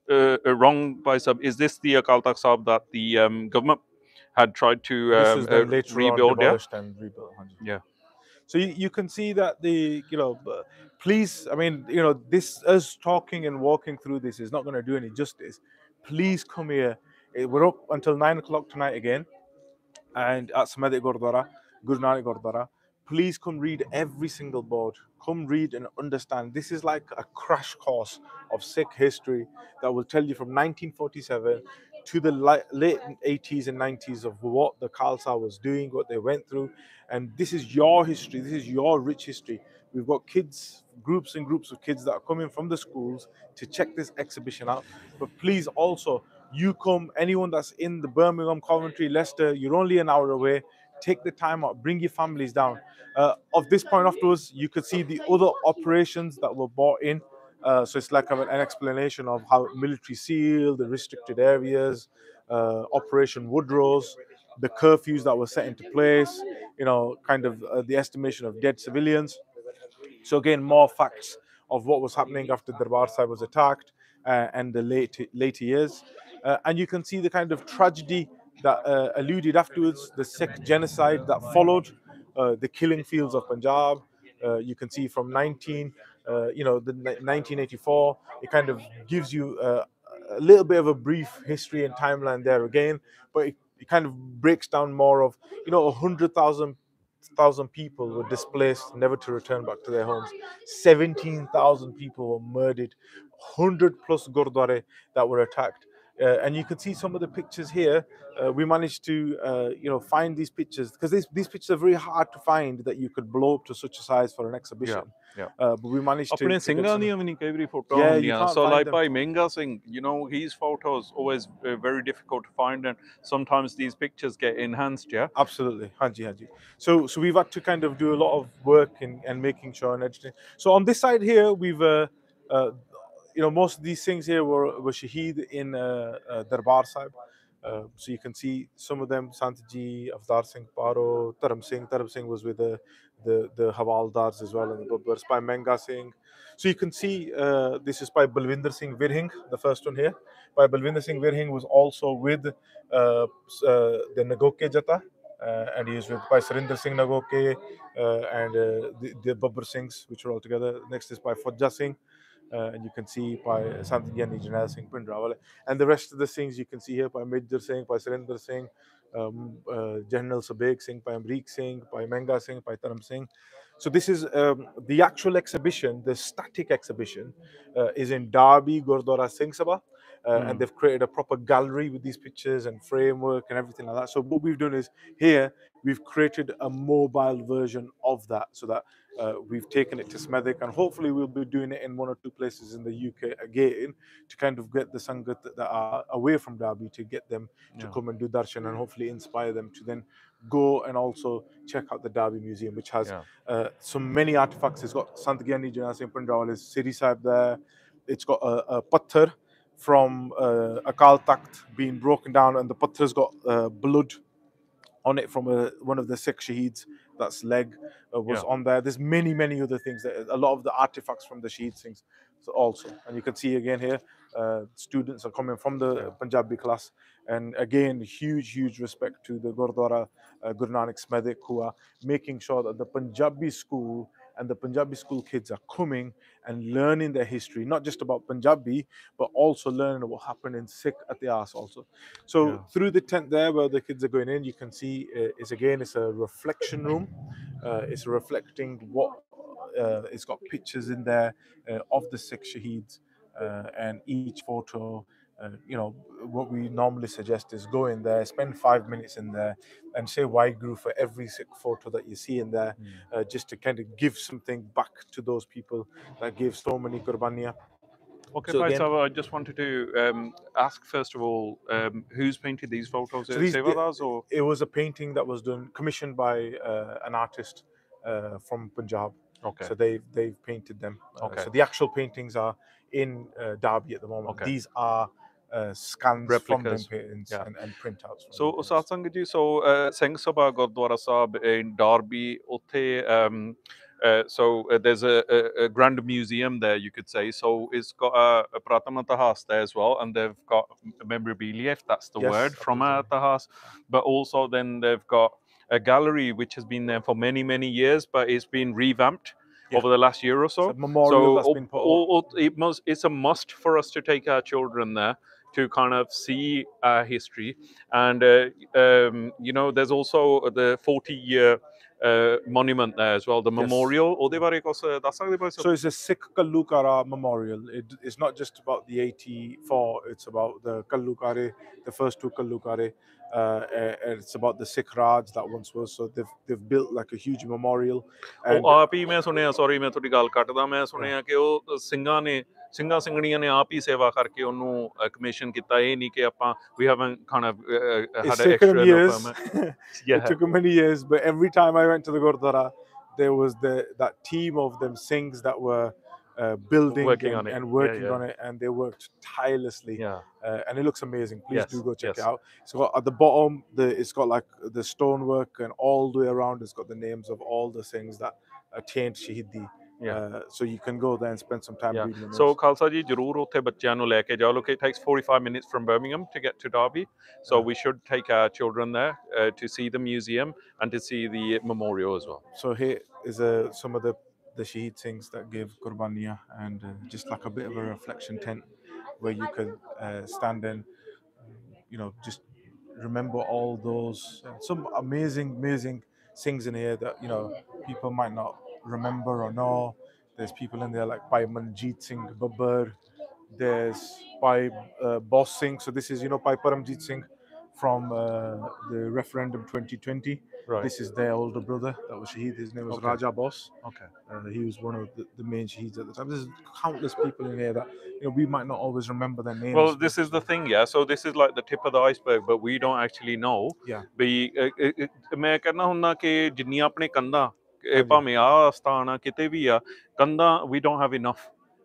wrong, Bhai Sahib, is this the Akal Takht Sahib that the government had tried to This was then later on rebuild, yeah? demolished and rebuilt, Hanji. Yeah. So you can see that the, you know, please, I mean, you know, this, us talking and walking through this is not going to do any justice. Please come here. We're up until 9 o'clock tonight again, and at Smethwick Gurdwara, Guru Nanak Gurdwara. Please come read every single board. Come read and understand. This is like a crash course of Sikh history that will tell you from 1947 to the late 80s and 90s of what the Khalsa was doing, what they went through. And this is your history. This is your rich history. We've got kids, groups and groups of kids that are coming from the schools to check this exhibition out. But please also, you come, anyone that's in the Birmingham, Coventry, Leicester, you're only an hour away. Take the time out, bring your families down. Of this point afterwards, you could see the other operations that were brought in. So it's like an explanation of how military seal, the restricted areas, Operation Woodrose, the curfews that were set into place, you know, kind of the estimation of dead civilians. So again, more facts of what was happening after Darbar Sahib was attacked and the later years. And you can see the kind of tragedy that alluded afterwards, the Sikh genocide that followed, the killing fields of Punjab. You can see from 1984, it kind of gives you a little bit of a brief history and timeline there again, but it kind of breaks down more of, 100,000 people were displaced, never to return back to their homes. 17,000 people were murdered. 100 plus Gurdwara that were attacked. And you can see some of the pictures here. We managed to, find these pictures because these pictures are very hard to find that you could blow up to such a size for an exhibition. Yeah. But we managed to. Apne Singha diyan vi nahi kai vari photo Yeah, you hundiyan. can't So find like them. Bhai Menga Singh, his photos always very difficult to find, and sometimes these pictures get enhanced, yeah? Absolutely, Hanji. So we've had to kind of do a lot of work and making sure and editing. So on this side here, we've most of these things here were Shaheed in Darbar Sahib. So you can see some of them: Santji, Avdar Singh Paro, Dharam Singh. Dharam Singh was with the Havaldars as well, and the Babbars by Menga Singh. So you can see this is by Balwinder Singh Virhing, the first one here. By Balwinder Singh Virhing was also with the Nagoke Jata, and he is with by Surinder Singh Nagoke and the Babbar Singhs, which are all together. Next is by Fauja Singh. And you can see by Santhyani Janel Singh Pindrawale. And the rest of the Singhs you can see here by Major Singh, by Surinder Singh, General Sabek Singh, by Amrik Singh, by Menga Singh, by Dharam Singh. So this is the actual exhibition, the static exhibition, is in Derby Gurdwara Singh Sabha. And they've created a proper gallery with these pictures and framework and everything like that. So what we've done is here we've created a mobile version of that, so that we've taken it to Smethwick, and hopefully we'll be doing it in one or two places in the UK again to kind of get the Sangat that are away from Derby, to get them to come and do darshan and hopefully inspire them to then go and also check out the Derby Museum, which has so many artifacts. It's got Sant Gyani Jana Singh Pandrawale's Siri Sahib there. It's got a patthar from Akal Takht being broken down, and the pathar's got blood on it from one of the Sikh Shaheeds. That's leg was on there. There's many other things. A lot of the artifacts from the Shaheed things also. And you can see again here, students are coming from the Punjabi class. And again, huge respect to the Gurdwara Guru Nanak Smethwick, who are making sure that the Punjabi school and the Punjabi school kids are coming and learning their history, not just about Punjabi, but also learning what happened in Sikh Ityas also. So through the tent there where the kids are going in, you can see it's a reflection room. It's reflecting what it's got pictures in there of the Sikh Shaheeds, and each photo, what we normally suggest is go in there, spend 5 minutes in there, and say Waheguru for every Sikh photo that you see in there, just to kind of give something back to those people that gave so many Qurbaniya. Okay, Bhai Sahib, I just wanted to ask first of all, who's painted these photos? So or it was a painting that was done, commissioned by an artist from Punjab. Okay. So they've painted them. So the actual paintings are in Derby at the moment. Okay. These are scans Replicas. from them paintings and printouts. So Satsang ji, so Singh Sabha Gurdwara Sahib in Derby, so there's a grand museum there, you could say. So it's got a Pratama Tahas there as well, and they've got memorabilia, if that's the word, from a Tahas. But also then they've got a gallery which has been there for many years, but it's been revamped over the last year or so. It's a memorial that's been put up. It's a must for us to take our children there to kind of see our history. And, there's also the 40-year monument there as well, the memorial. So it's a Sikh Kallukara memorial. It's not just about the 84, it's about the Kallukare, the first two Kallukare. It's about the Sikh Raj that once was. So they've built like a huge memorial. ਆਪ ਹੀ ਮੈਂ ਸੁਣਿਆ, sorry ਮੈਂ ਤੁਹਾਡੀ ਗੱਲ ਕੱਟਦਾ, ਮੈਂ ਸੁਣਿਆ ਕਿ ਉਹ ਸਿੰਘਾਂ ਸਿੰਘਣੀਆਂ ਨੇ ਆਪ ਹੀ ਸੇਵਾ ਕਰਕੇ ਉਹਨੂੰ ਕਮਿਸ਼ਨ ਕੀਤਾ, ਇਹ ਨਹੀਂ ਕਿ ਆਪਾਂ we haven't kind of had an extra permit. It took many years, but every time I went to the Gurdwara, there was that team of them Singhs that were building working on it, and they worked tirelessly. And it looks amazing. Please do go check it out. It's got at the bottom, it's got like the stonework, and all the way around it's got the names of all the Singhs that attained Shahidi. So you can go there and spend some time reading them. So Khalsa ji, ਜ਼ਰੂਰ ਉੱਥੇ ਬੱਚਿਆਂ ਨੂੰ ਲੈ ਕੇ ਜਾਓ. Look, it takes 45 minutes from Birmingham to get to Derby, so we should take our children there to see the museum and to see the memorial as well. So here is some of the Shaheed Singhs that gave Qurbaniya, and just like a bit of a reflection tent where you can stand and just remember all those some amazing Singhs in here that people might not remember or know. There's people in there like Bhai Manjeet Singh Babbar. There's Bhai Boss Singh. So this is Bhai Paramjit Singh from the referendum 2020. Right. This is their older brother that was Shaheed. His name was Raja Boss. Okay. He was one of the main Shaheeds at the time. There's countless people in here that we might not always remember their names. Well, this is the thing, so this is like the tip of the iceberg, but we don't actually know. ਮੈਂ ਕਹਿੰਦਾ ਹੁੰਦਾ ਕਿ ਜਿੰਨੀਆਂ ਆਪਣੇ ਕੰਧਾਂ, ਭਾਵੇਂ ਆ ਸਥਾਨ ਆ ਕਿਤੇ ਵੀ ਆ, ਕੰਧਾਂ we don't have enough.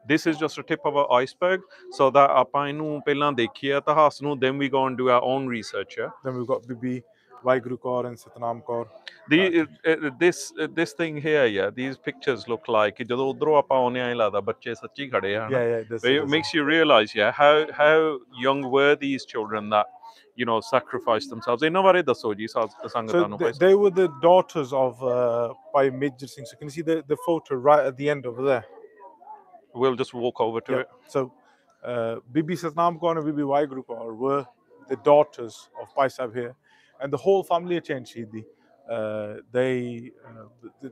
This is just a tip of an iceberg, so that ਆਪਾਂ ਇਹਨੂੰ ਪਹਿਲਾਂ ਦੇਖੀਏ ਇਤਿਹਾਸ ਨੂੰ, then we go and do our own research. Then we've got Bibi Waheguru Kaur and Satnam Kaur. This thing here, these pictures look like ਜਦੋਂ ਉਧਰੋਂ ਆਪਾਂ ਆਉਂਦੇ ਆਂ ਲੱਗਦਾ ਬੱਚੇ ਸੱਚੀ ਖੜੇ ਆ. It makes you realize how young were these children that sacrificed themselves. ਇਹਨਾਂ ਬਾਰੇ ਦੱਸੋ ਜੀ ਸੰਗਤਾਂ ਨੂੰ. They were the daughters of Bhai Major Singh. So can you see the photo right at the end over there? We'll just walk over to it. So Bibi Satnam Kaur and Bibi Waheguru Kaur were the daughters of Bhai Sahib here, and the whole family attained Shahidi.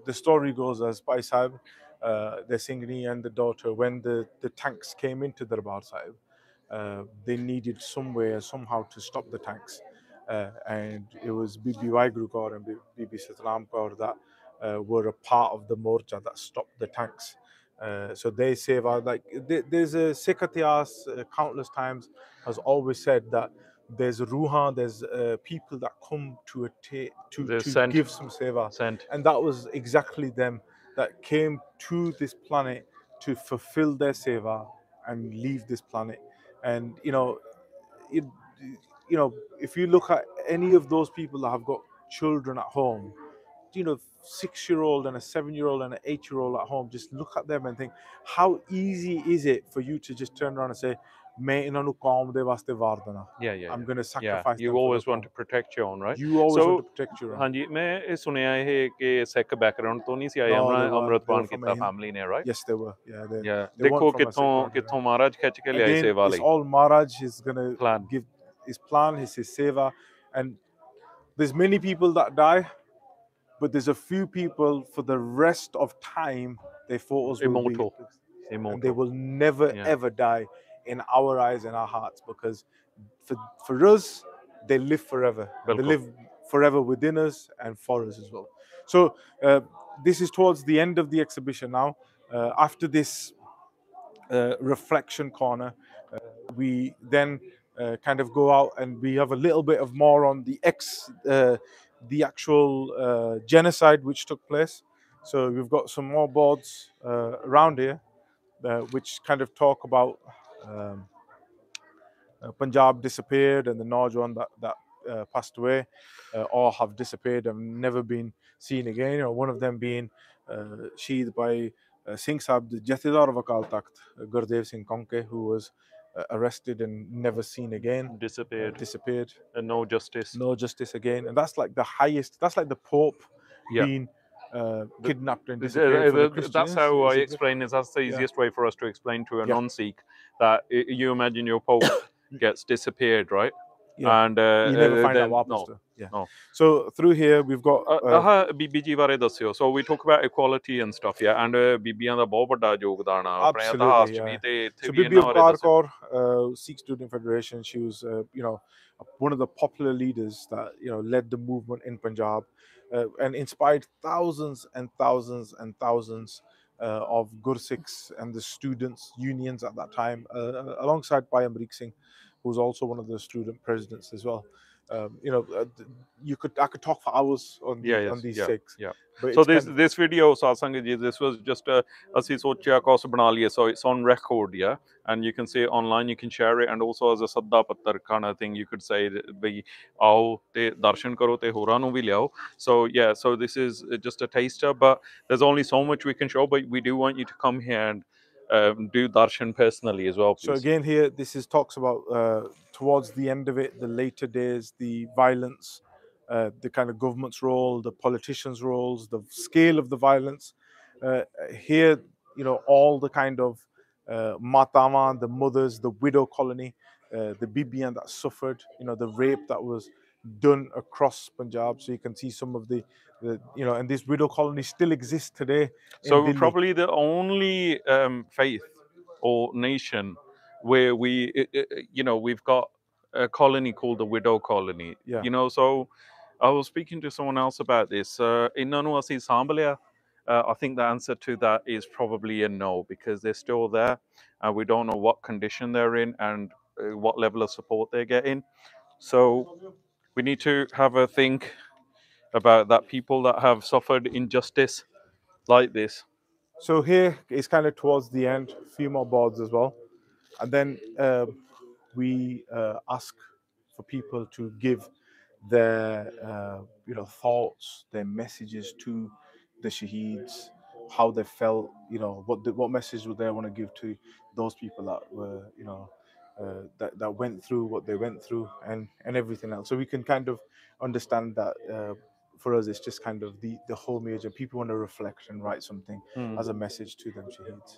The story goes as Bhai Sahib, the Singhni and the daughter, when the tanks came into Darbar Sahib, they needed somehow to stop the tanks, and it was Bibi Waheguru Kaur and Bibi Satnam Kaur that were a part of the morcha that stopped the tanks. So they save our, like there's a Sikh Ityas countless times has always said that there's ruhan, there's people that come to give some seva, and that was exactly them that came to this planet to fulfill their seva and leave this planet. And if you look at any of those people that have got children at home, 6-year-old and a 7-year-old and an 8-year-old at home, just look at them and think, how easy is it for you to just turn around and say, I'm going to sacrifice you them always for the want to protect your own, right? You always want to protect your own. हाँ जी, मैं ये सुनया है कि Sikh background तो नहीं सी आए, अमृतपान कीता फैमिली ने, right? Yes, they were. Yeah, they देखो weren't from a Sikh background, किथों महाराज खिंच के लियाए Again, सेवा it's लई all Maharaj. He's going to plan. give his plan, his seva. And there's many people that die, but there's a few people for the rest of time, their photos will be. And they will never, ever die in our eyes and our hearts, because for us, they live forever. And they live forever within us and for us as well. So this is towards the end of the exhibition now. After this reflection corner, we then kind of go out and we have a little bit of more on the actual genocide which took place. So we've got some more boards around here which kind of talk about Punjab disappeared and the Naujawan that passed away or have disappeared and never been seen again. Or one of them being Shaheed by Singh Sahib, the Jathedar of Akal Takht, Gurdev Singh Konke, who was arrested and never seen again. Disappeared. And no justice. No justice again. And that's like the highest, that's like the Pope being kidnapped and disappeared for the Christians. That's how I explain it. That's the easiest way for us to explain to a non-Sikh that you imagine your Pope gets disappeared, right? And you never find out what happened. No. So through here we've got ਬੀਬੀ ਜੀ ਬਾਰੇ ਦੱਸਿਓ. So we talk about equality and stuff, and ਬੀਬੀਆਂ ਦਾ ਬਹੁਤ ਵੱਡਾ ਯੋਗਦਾਨ ਆ ਆਪਣੇ ਇਤਿਹਾਸ ਚ ਵੀ ਤੇ ਇੱਥੇ ਵੀ ਇਹਨਾਂ ਬਾਰੇ ਦੱਸਿਓ. Sikh Student Federation, she was one of the popular leaders that led the movement in Punjab and inspired thousands and thousands and thousands of Gursikhs and the students unions at that time, alongside Pai Amrik Singh, who's also one of the student presidents as well. I could talk for hours on these Sikhs. So this video, Satsang ji, this was just ਅਸੀਂ ਸੋਚਿਆ ਕੁਛ ਬਣਾ ਲਈਏ, so it's on record, and you can see it online, you can share it, and also as a ਸੱਦਾ ਪੱਤਰ kind of thing, you could say ਵੀ ਆਓ ਤੇ ਦਰਸ਼ਨ ਕਰੋ ਤੇ ਹੋਰਾਂ ਨੂੰ ਵੀ ਲਿਆਓ. So this is just a taster, but there's only so much we can show, but we do want you to come here and do darshan personally as well, please. So again here, this talks about towards the end of it, the later days, the violence, the kind of government's role, the politicians' roles, the scale of the violence. Here, all the kind of Matama, the mothers, the widow colony, the Bibian that suffered, the rape that was done across Punjab. So you can see some of the and this widow colony still exists today. So probably the only faith or nation where we've got a colony called the widow colony. So I was speaking to someone else about this. I think the answer to that is probably a no, because they're still there and we don't know what condition they're in and what level of support they're getting. So we need to have a think about that, people that have suffered injustice like this. So here is kind of towards the end, a few more boards as well. And then we ask for people to give their thoughts, their messages to the Shaheeds, how they felt, what message would they want to give to those people that were, that went through what they went through and everything else. So we can kind of understand that for us, it's just kind of the whole major. People want to reflect and write something as a message to them Shaheeds.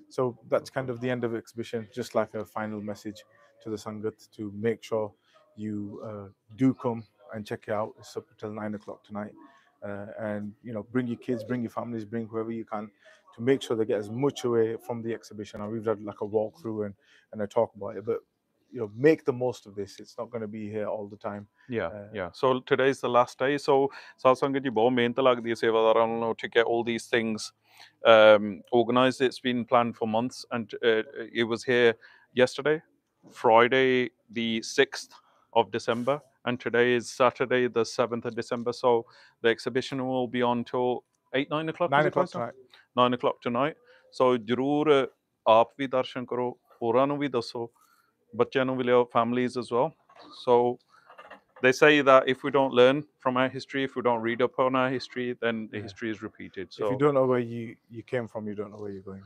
So that's kind of the end of the exhibition, just like a final message to the Sangat to make sure you do come and check it out. It's up until 9 o'clock tonight. And bring your kids, bring your families, bring whoever you can to make sure they get as much away from the exhibition. And we've had like a walkthrough and a talk about it, but make the most of this. It's not going to be here all the time. So today is the last day. So Satsangat ji bahut mehnat lagdi hai sevadaran nu to get all these things organized. It's been planned for months, and it was here yesterday, Friday the 6th of December, and today is Saturday the 7th of December. So the exhibition will be on till 9 o'clock. 9 o'clock tonight. 9 o'clock tonight. So ਜ਼ਰੂਰ ਆਪ ਵੀ ਦਰਸ਼ਨ ਕਰੋ, ਹੋਰਾਂ ਨੂੰ ਵੀ ਦੱਸੋ, ਬੱਚਿਆਂ ਨੂੰ ਵੀ ਲਿਆਓ, families as well. So they say that if we don't learn from our history, if we don't read up on our history, then the history is repeated. So if you don't know where you came from, you don't know where you're going.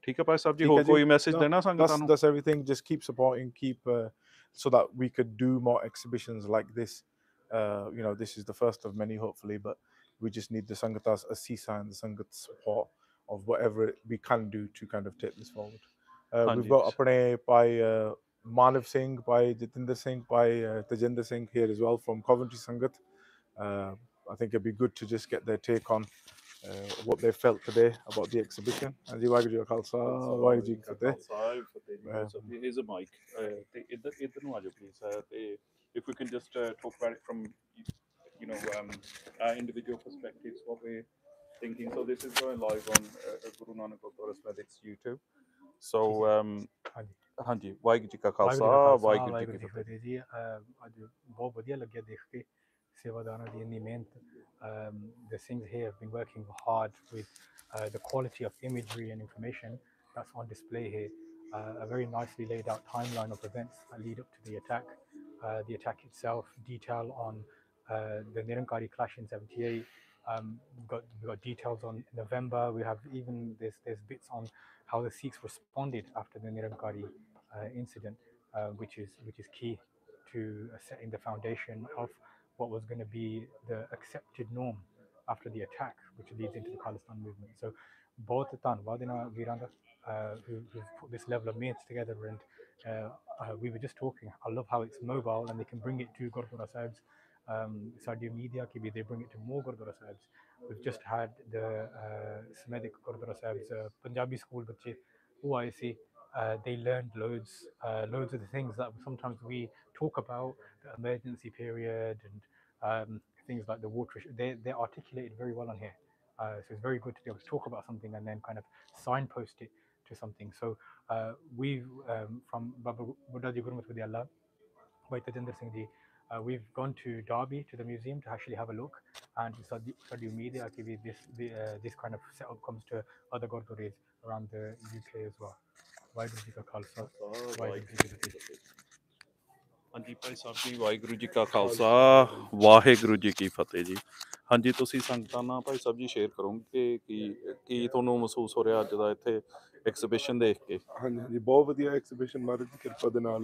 ठीक है भाई साहब जी, और कोई message देना संगतां नूं? That's everything. Just keep supporting, keep so that we could do more exhibitions like this. You know, this is the first of many, hopefully, but we just need the Sangatas Asisa and the Sangat support of whatever we can do to kind of take this forward. We've got apne by Manav Singh, by Jitinder Singh, by Tajinder Singh here as well from Coventry Sangat. I think it'd be good to just get their take on what they felt today about the exhibition. And the Wagyu Khalsa, Wagyu Fateh. Here's a mic. Idhar nu aajo please. If we can just talk about it from our individual perspectives, what we're thinking. So this is going live on Guru Nanak Gurdwara Smethwick's YouTube. So ਹਾਂਜੀ ਵਾਹਿਗੁਰੂ ਜੀ ਕਾ ਖਾਲਸਾ ਵਾਹਿਗੁਰੂ ਜੀ ਕੀ ਫਤਿਹ ਜੀ। ਅੱਜ ਬਹੁਤ ਵਧੀਆ ਲੱਗਿਆ ਦੇਖ ਕੇ ਸੇਵਾਦਾਰਾਂ ਦੀ ਇੰਨੀ ਮਿਹਨਤ। The Singhs here have been working hard with the quality of imagery and information that's on display here. A very nicely laid out timeline of events that lead up to the attack itself, detail on the Nirankari clash in 78. We've got details on November. We have even there's bits on how the Sikhs responded after the Nirankari incident, which is key to setting the foundation of what was going to be the accepted norm after the attack, which leads into the Khalistan movement. So both Tanwadina Viranda who've put this level of means together, and we were just talking, I love how it's mobile and they can bring it to Gurdwara Sahibs. Saudi media ki they bring it to more Gurdwara Sahibs. We've just had the Smethwick Gurdwara Sahibs Punjabi school bache who I see. They learned loads of the things that sometimes we talk about, the emergency period and things like the water issue. They're articulated very well on here. So it's very good to be able to talk about something and then kind of signpost it to something. So we've from Babbar Akali by Tajinder Singh ji, we've gone to Derby to the museum to actually have a look, and Saudi media this kind of setup comes to other gurdwaras around the UK as well. Waheguru ji ਕਾ ਖਾਲਸਾ ਵਾਹਿਗੁਰੂ ਜੀ ਕੀ ਫਤਿਹ। ਹਾਂਜੀ ਭਾਈ ਸਾਹਿਬ ਜੀ, ਵਾਹਿਗੁਰੂ ਜੀ ਕਾ ਖਾਲਸਾ ਵਾਹਿਗੁਰੂ ਜੀ ਕੀ ਫਤਿਹ ਜੀ। ਹਾਂਜੀ ਤੁਸੀਂ ਸੰਗਤਾਂ ਨਾਲ Bhai Sahib ji share ਕਰੋਗੇ ਕਿ ਕੀ ਤੁਹਾਨੂੰ ਮਹਿਸੂਸ ਹੋ ਰਿਹਾ ਅੱਜ ਦਾ ਇੱਥੇ ਐਗਜ਼ੀਬਿਸ਼ਨ ਦੇਖ ਕੇ? ਹਾਂਜੀ ਹਾਂਜੀ, ਬਹੁਤ ਵਧੀਆ ਐਗਜ਼ੀਬਿਸ਼ਨ, ਮਹਾਰਾਜ ਦੀ ਕਿਰਪਾ ਦੇ ਨਾਲ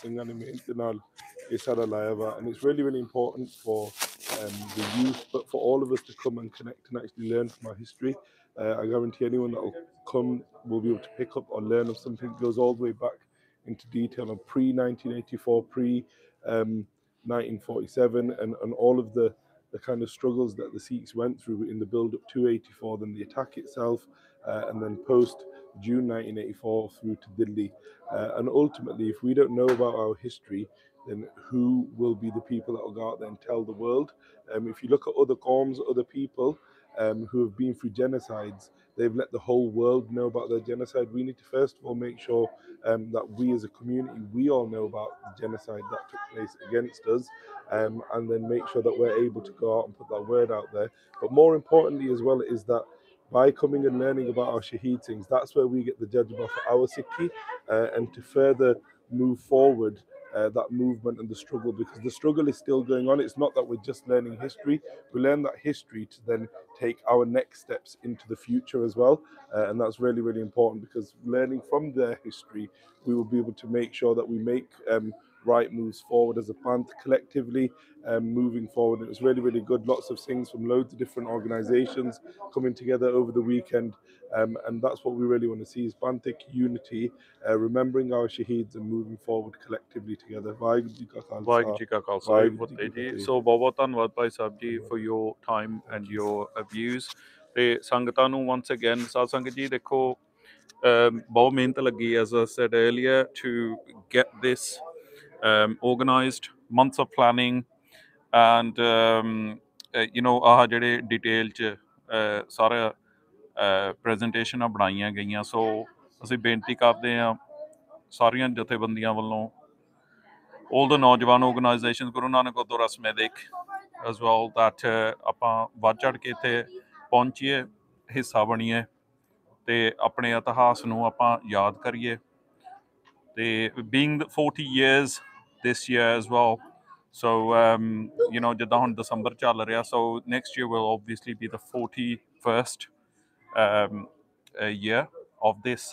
ਸਿੰਘਾਂ ਨੇ ਮਿਹਨਤ ਦੇ ਨਾਲ ਇਹ ਸਾਰਾ ਲਾਇਆ ਵਾ, and it's really really important for the youth, but for all of us to come and connect and actually learn from our history. I guarantee anyone that will come will be able to pick up or learn of something that goes all the way back into detail on pre-1984, pre-1947, and all of the kind of struggles that the Sikhs went through in the build-up to 84, then the attack itself, and then post-June 1984 through to Delhi. And ultimately, if we don't know about our history, then who will be the people that will go out there and tell the world? If you look at other qawms, other people who have been through genocides, they've let the whole world know about their genocide. We need to first of all make sure that we as a community, we all know about the genocide that took place against us, and then make sure that we're able to go out and put that word out there. But more importantly as well is that by coming and learning about our Shaheed Singhs, that's where we get the judgment for our Sikhi, and to further move forward that movement and the struggle, because the struggle is still going on. It's not that we're just learning history. We learn that history to then take our next steps into the future as well, and that's really really important, because learning from their history, we will be able to make sure that we make right moves forward as a Panth collectively, moving forward. It was really really good. Lots of things from loads of different organizations coming together over the weekend, and that's what we really want to see, is Panthic unity, remembering our shaheeds and moving forward collectively together. Waheguru ji ਕਾ ਖਾਲਸਾ ਵਾਹਿਗੁਰੂ ਜੀ ਕੀ ਫਤਿਹ। ਸੋ ਬਹੁਤ ਬਹੁਤ ਧੰਨਵਾਦ Bhai Sahib ji for your time and your views। ਤੇ ਸੰਗਤਾਂ ਨੂੰ once again ਸਾਧ ਸੰਗਤ ਜੀ ਦੇਖੋ ਬਹੁਤ ਮਿਹਨਤ ਲੱਗੀ, as I said earlier, to get this organized, months of planning, and ਆਹ ਜਿਹੜੇ ਡਿਟੇਲ 'ਚ ਸਾਰਾ ਪ੍ਰੈਜੈਂਟੇਸ਼ਨਾਂ ਬਣਾਈਆਂ ਗਈਆਂ। ਸੋ ਅਸੀਂ ਬੇਨਤੀ ਕਰਦੇ ਹਾਂ ਸਾਰੀਆਂ ਜਥੇਬੰਦੀਆਂ ਵੱਲੋਂ, all the naujawan organisation, Guru Nanak Gurdwara ਸਮੈਥਿਕ as well, that ਆਪਾਂ ਵੱਧ ਚੜ੍ਹ ਕੇ ਇੱਥੇ ਪਹੁੰਚੀਏ, ਹਿੱਸਾ ਬਣੀਏ ਤੇ ਆਪਣੇ ਇਤਿਹਾਸ ਨੂੰ ਆਪਾਂ ਯਾਦ ਕਰੀਏ। ਤੇ being 40 years this year as well, so ਜਿੱਦਾਂ ਹੁਣ ਦਸੰਬਰ ਚੱਲ ਰਿਹਾ, so next year will obviously be the 41st year of this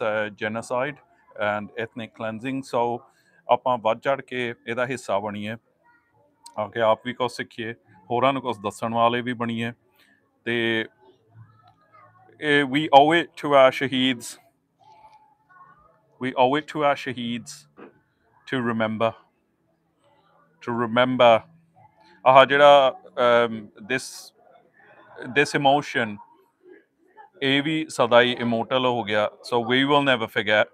genocide and ethnic cleansing. So ਆਪਾਂ ਵੱਧ ਚੜ ਕੇ ਇਹਦਾ ਹਿੱਸਾ ਬਣੀਏ ਆ ਕੇ ਆਪ ਵੀ ਕੁਛ ਸਿੱਖੀਏ ਹੋਰਾਂ ਨੂੰ ਕੁਛ ਦੱਸਣ ਵਾਲੇ ਵੀ ਬਣੀਏ ਤੇ we owe it to our shaheeds. We owe it to our shaheeds to remember this emotion ਇਹ ਵੀ ਸਦਾ ਹੀ immortal ਹੋ ਗਿਆ. So we will never forget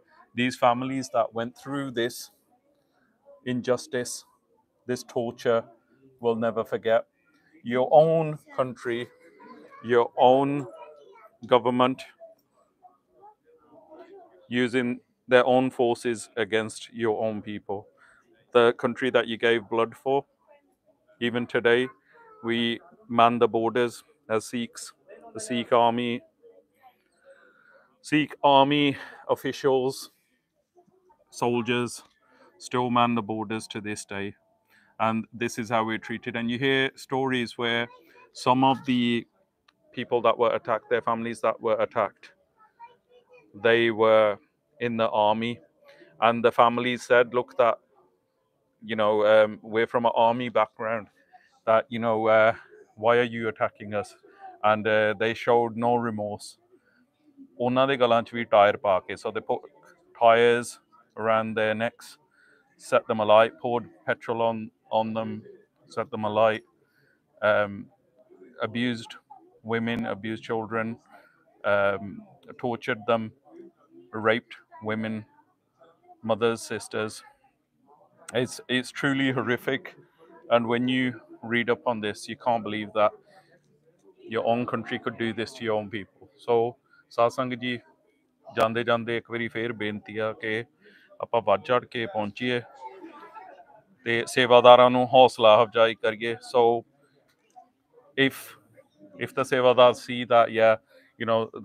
these families that went through this injustice, this torture. Will never forget. Your own country, your own government using their own forces against your own people. The country that you gave blood for. Even today, we man the borders as Sikhs. The Sikh army officials, soldiers still man the borders to this day. And this is how we're treated. And you hear stories where some of the people that were attacked, their families that were attacked, they were in the army. And the families said, look, that, we're from an army background, that, why are you attacking us? And they showed no remorse. ਉਹਨਾਂ ਦੇ ਗਲਾਂ 'ਚ ਵੀ tyre ਪਾ ਕੇ, so they put tires around their necks, set them alight, poured petrol on them, set them alight, abused women, abused children, tortured them, raped women, mothers, sisters. It's truly horrific. And when you read up on this, you can't believe that your own country could do this to your own people. So ਸਾਧ ਜੀ ਜਾਂਦੇ ਜਾਂਦੇ ਇੱਕ ਵਾਰੀ ਫੇਰ ਬੇਨਤੀ ਆ ਕਿ ਆਪਾਂ ਵੱਧ ਚੜ ਕੇ ਪਹੁੰਚੀਏ ਤੇ ਸੇਵਾਦਾਰਾਂ ਨੂੰ ਹੌਸਲਾ ਅਫਜ਼ਾਈ ਕਰੀਏ. So if the sevadars see that,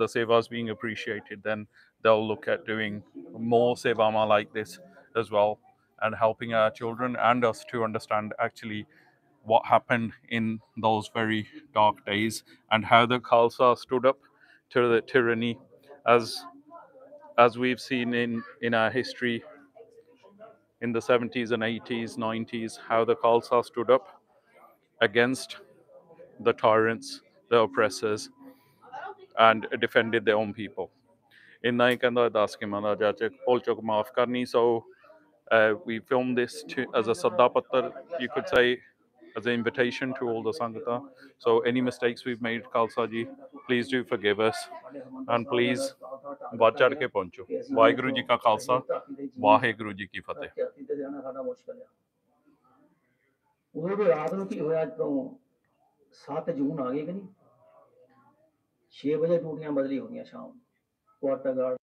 the seva is being appreciated, then they'll look at doing more sevama like this as well, and helping our children and us to understand actually what happened in those very dark days, and how the Khalsa stood up to the tyranny, as we've seen in our history in the 70s and 80s, 90s, how the Khalsa stood up against the tyrants, the oppressors, and defended their own people. ਇੰਨਾ ਹੀ ਕਹਿੰਦਾ ਦੱਸ ਕੇ ਮੈਂ ਚਾਚੇ ਭੁੱਲ ਚੁੱਕ ਮਾਫ ਕਰਨੀ. So we filmed this as a sadda pattar, you could say, as an invitation to all the Sangata. So any mistakes we've made, Khalsa ji, please do forgive us, and please ਵੱਧ ਚੜ੍ਹ ਕੇ ਪਹੁੰਚੋ. ਵਾਹਿਗੁਰੂ ਜੀ ਕਾ ਖਾਲਸਾ, ਵਾਹਿਗੁਰੂ ਜੀ ਕੀ ਫਤਿਹ. ਉਹਦੇ ਰਾਤ ਨੂੰ ਕੀ ਹੋਇਆ ਜਦੋਂ 7 ਜੂਨ ਆ ਗਈ ਕਿ ਨਹੀਂ 6 ਵਜੇ ਡਿਊਟੀਆਂ ਬਦਲੀ ਹੋਈਆਂ ਸ਼ਾਮ ਕੁਆਟਰ ਗਾਰਡ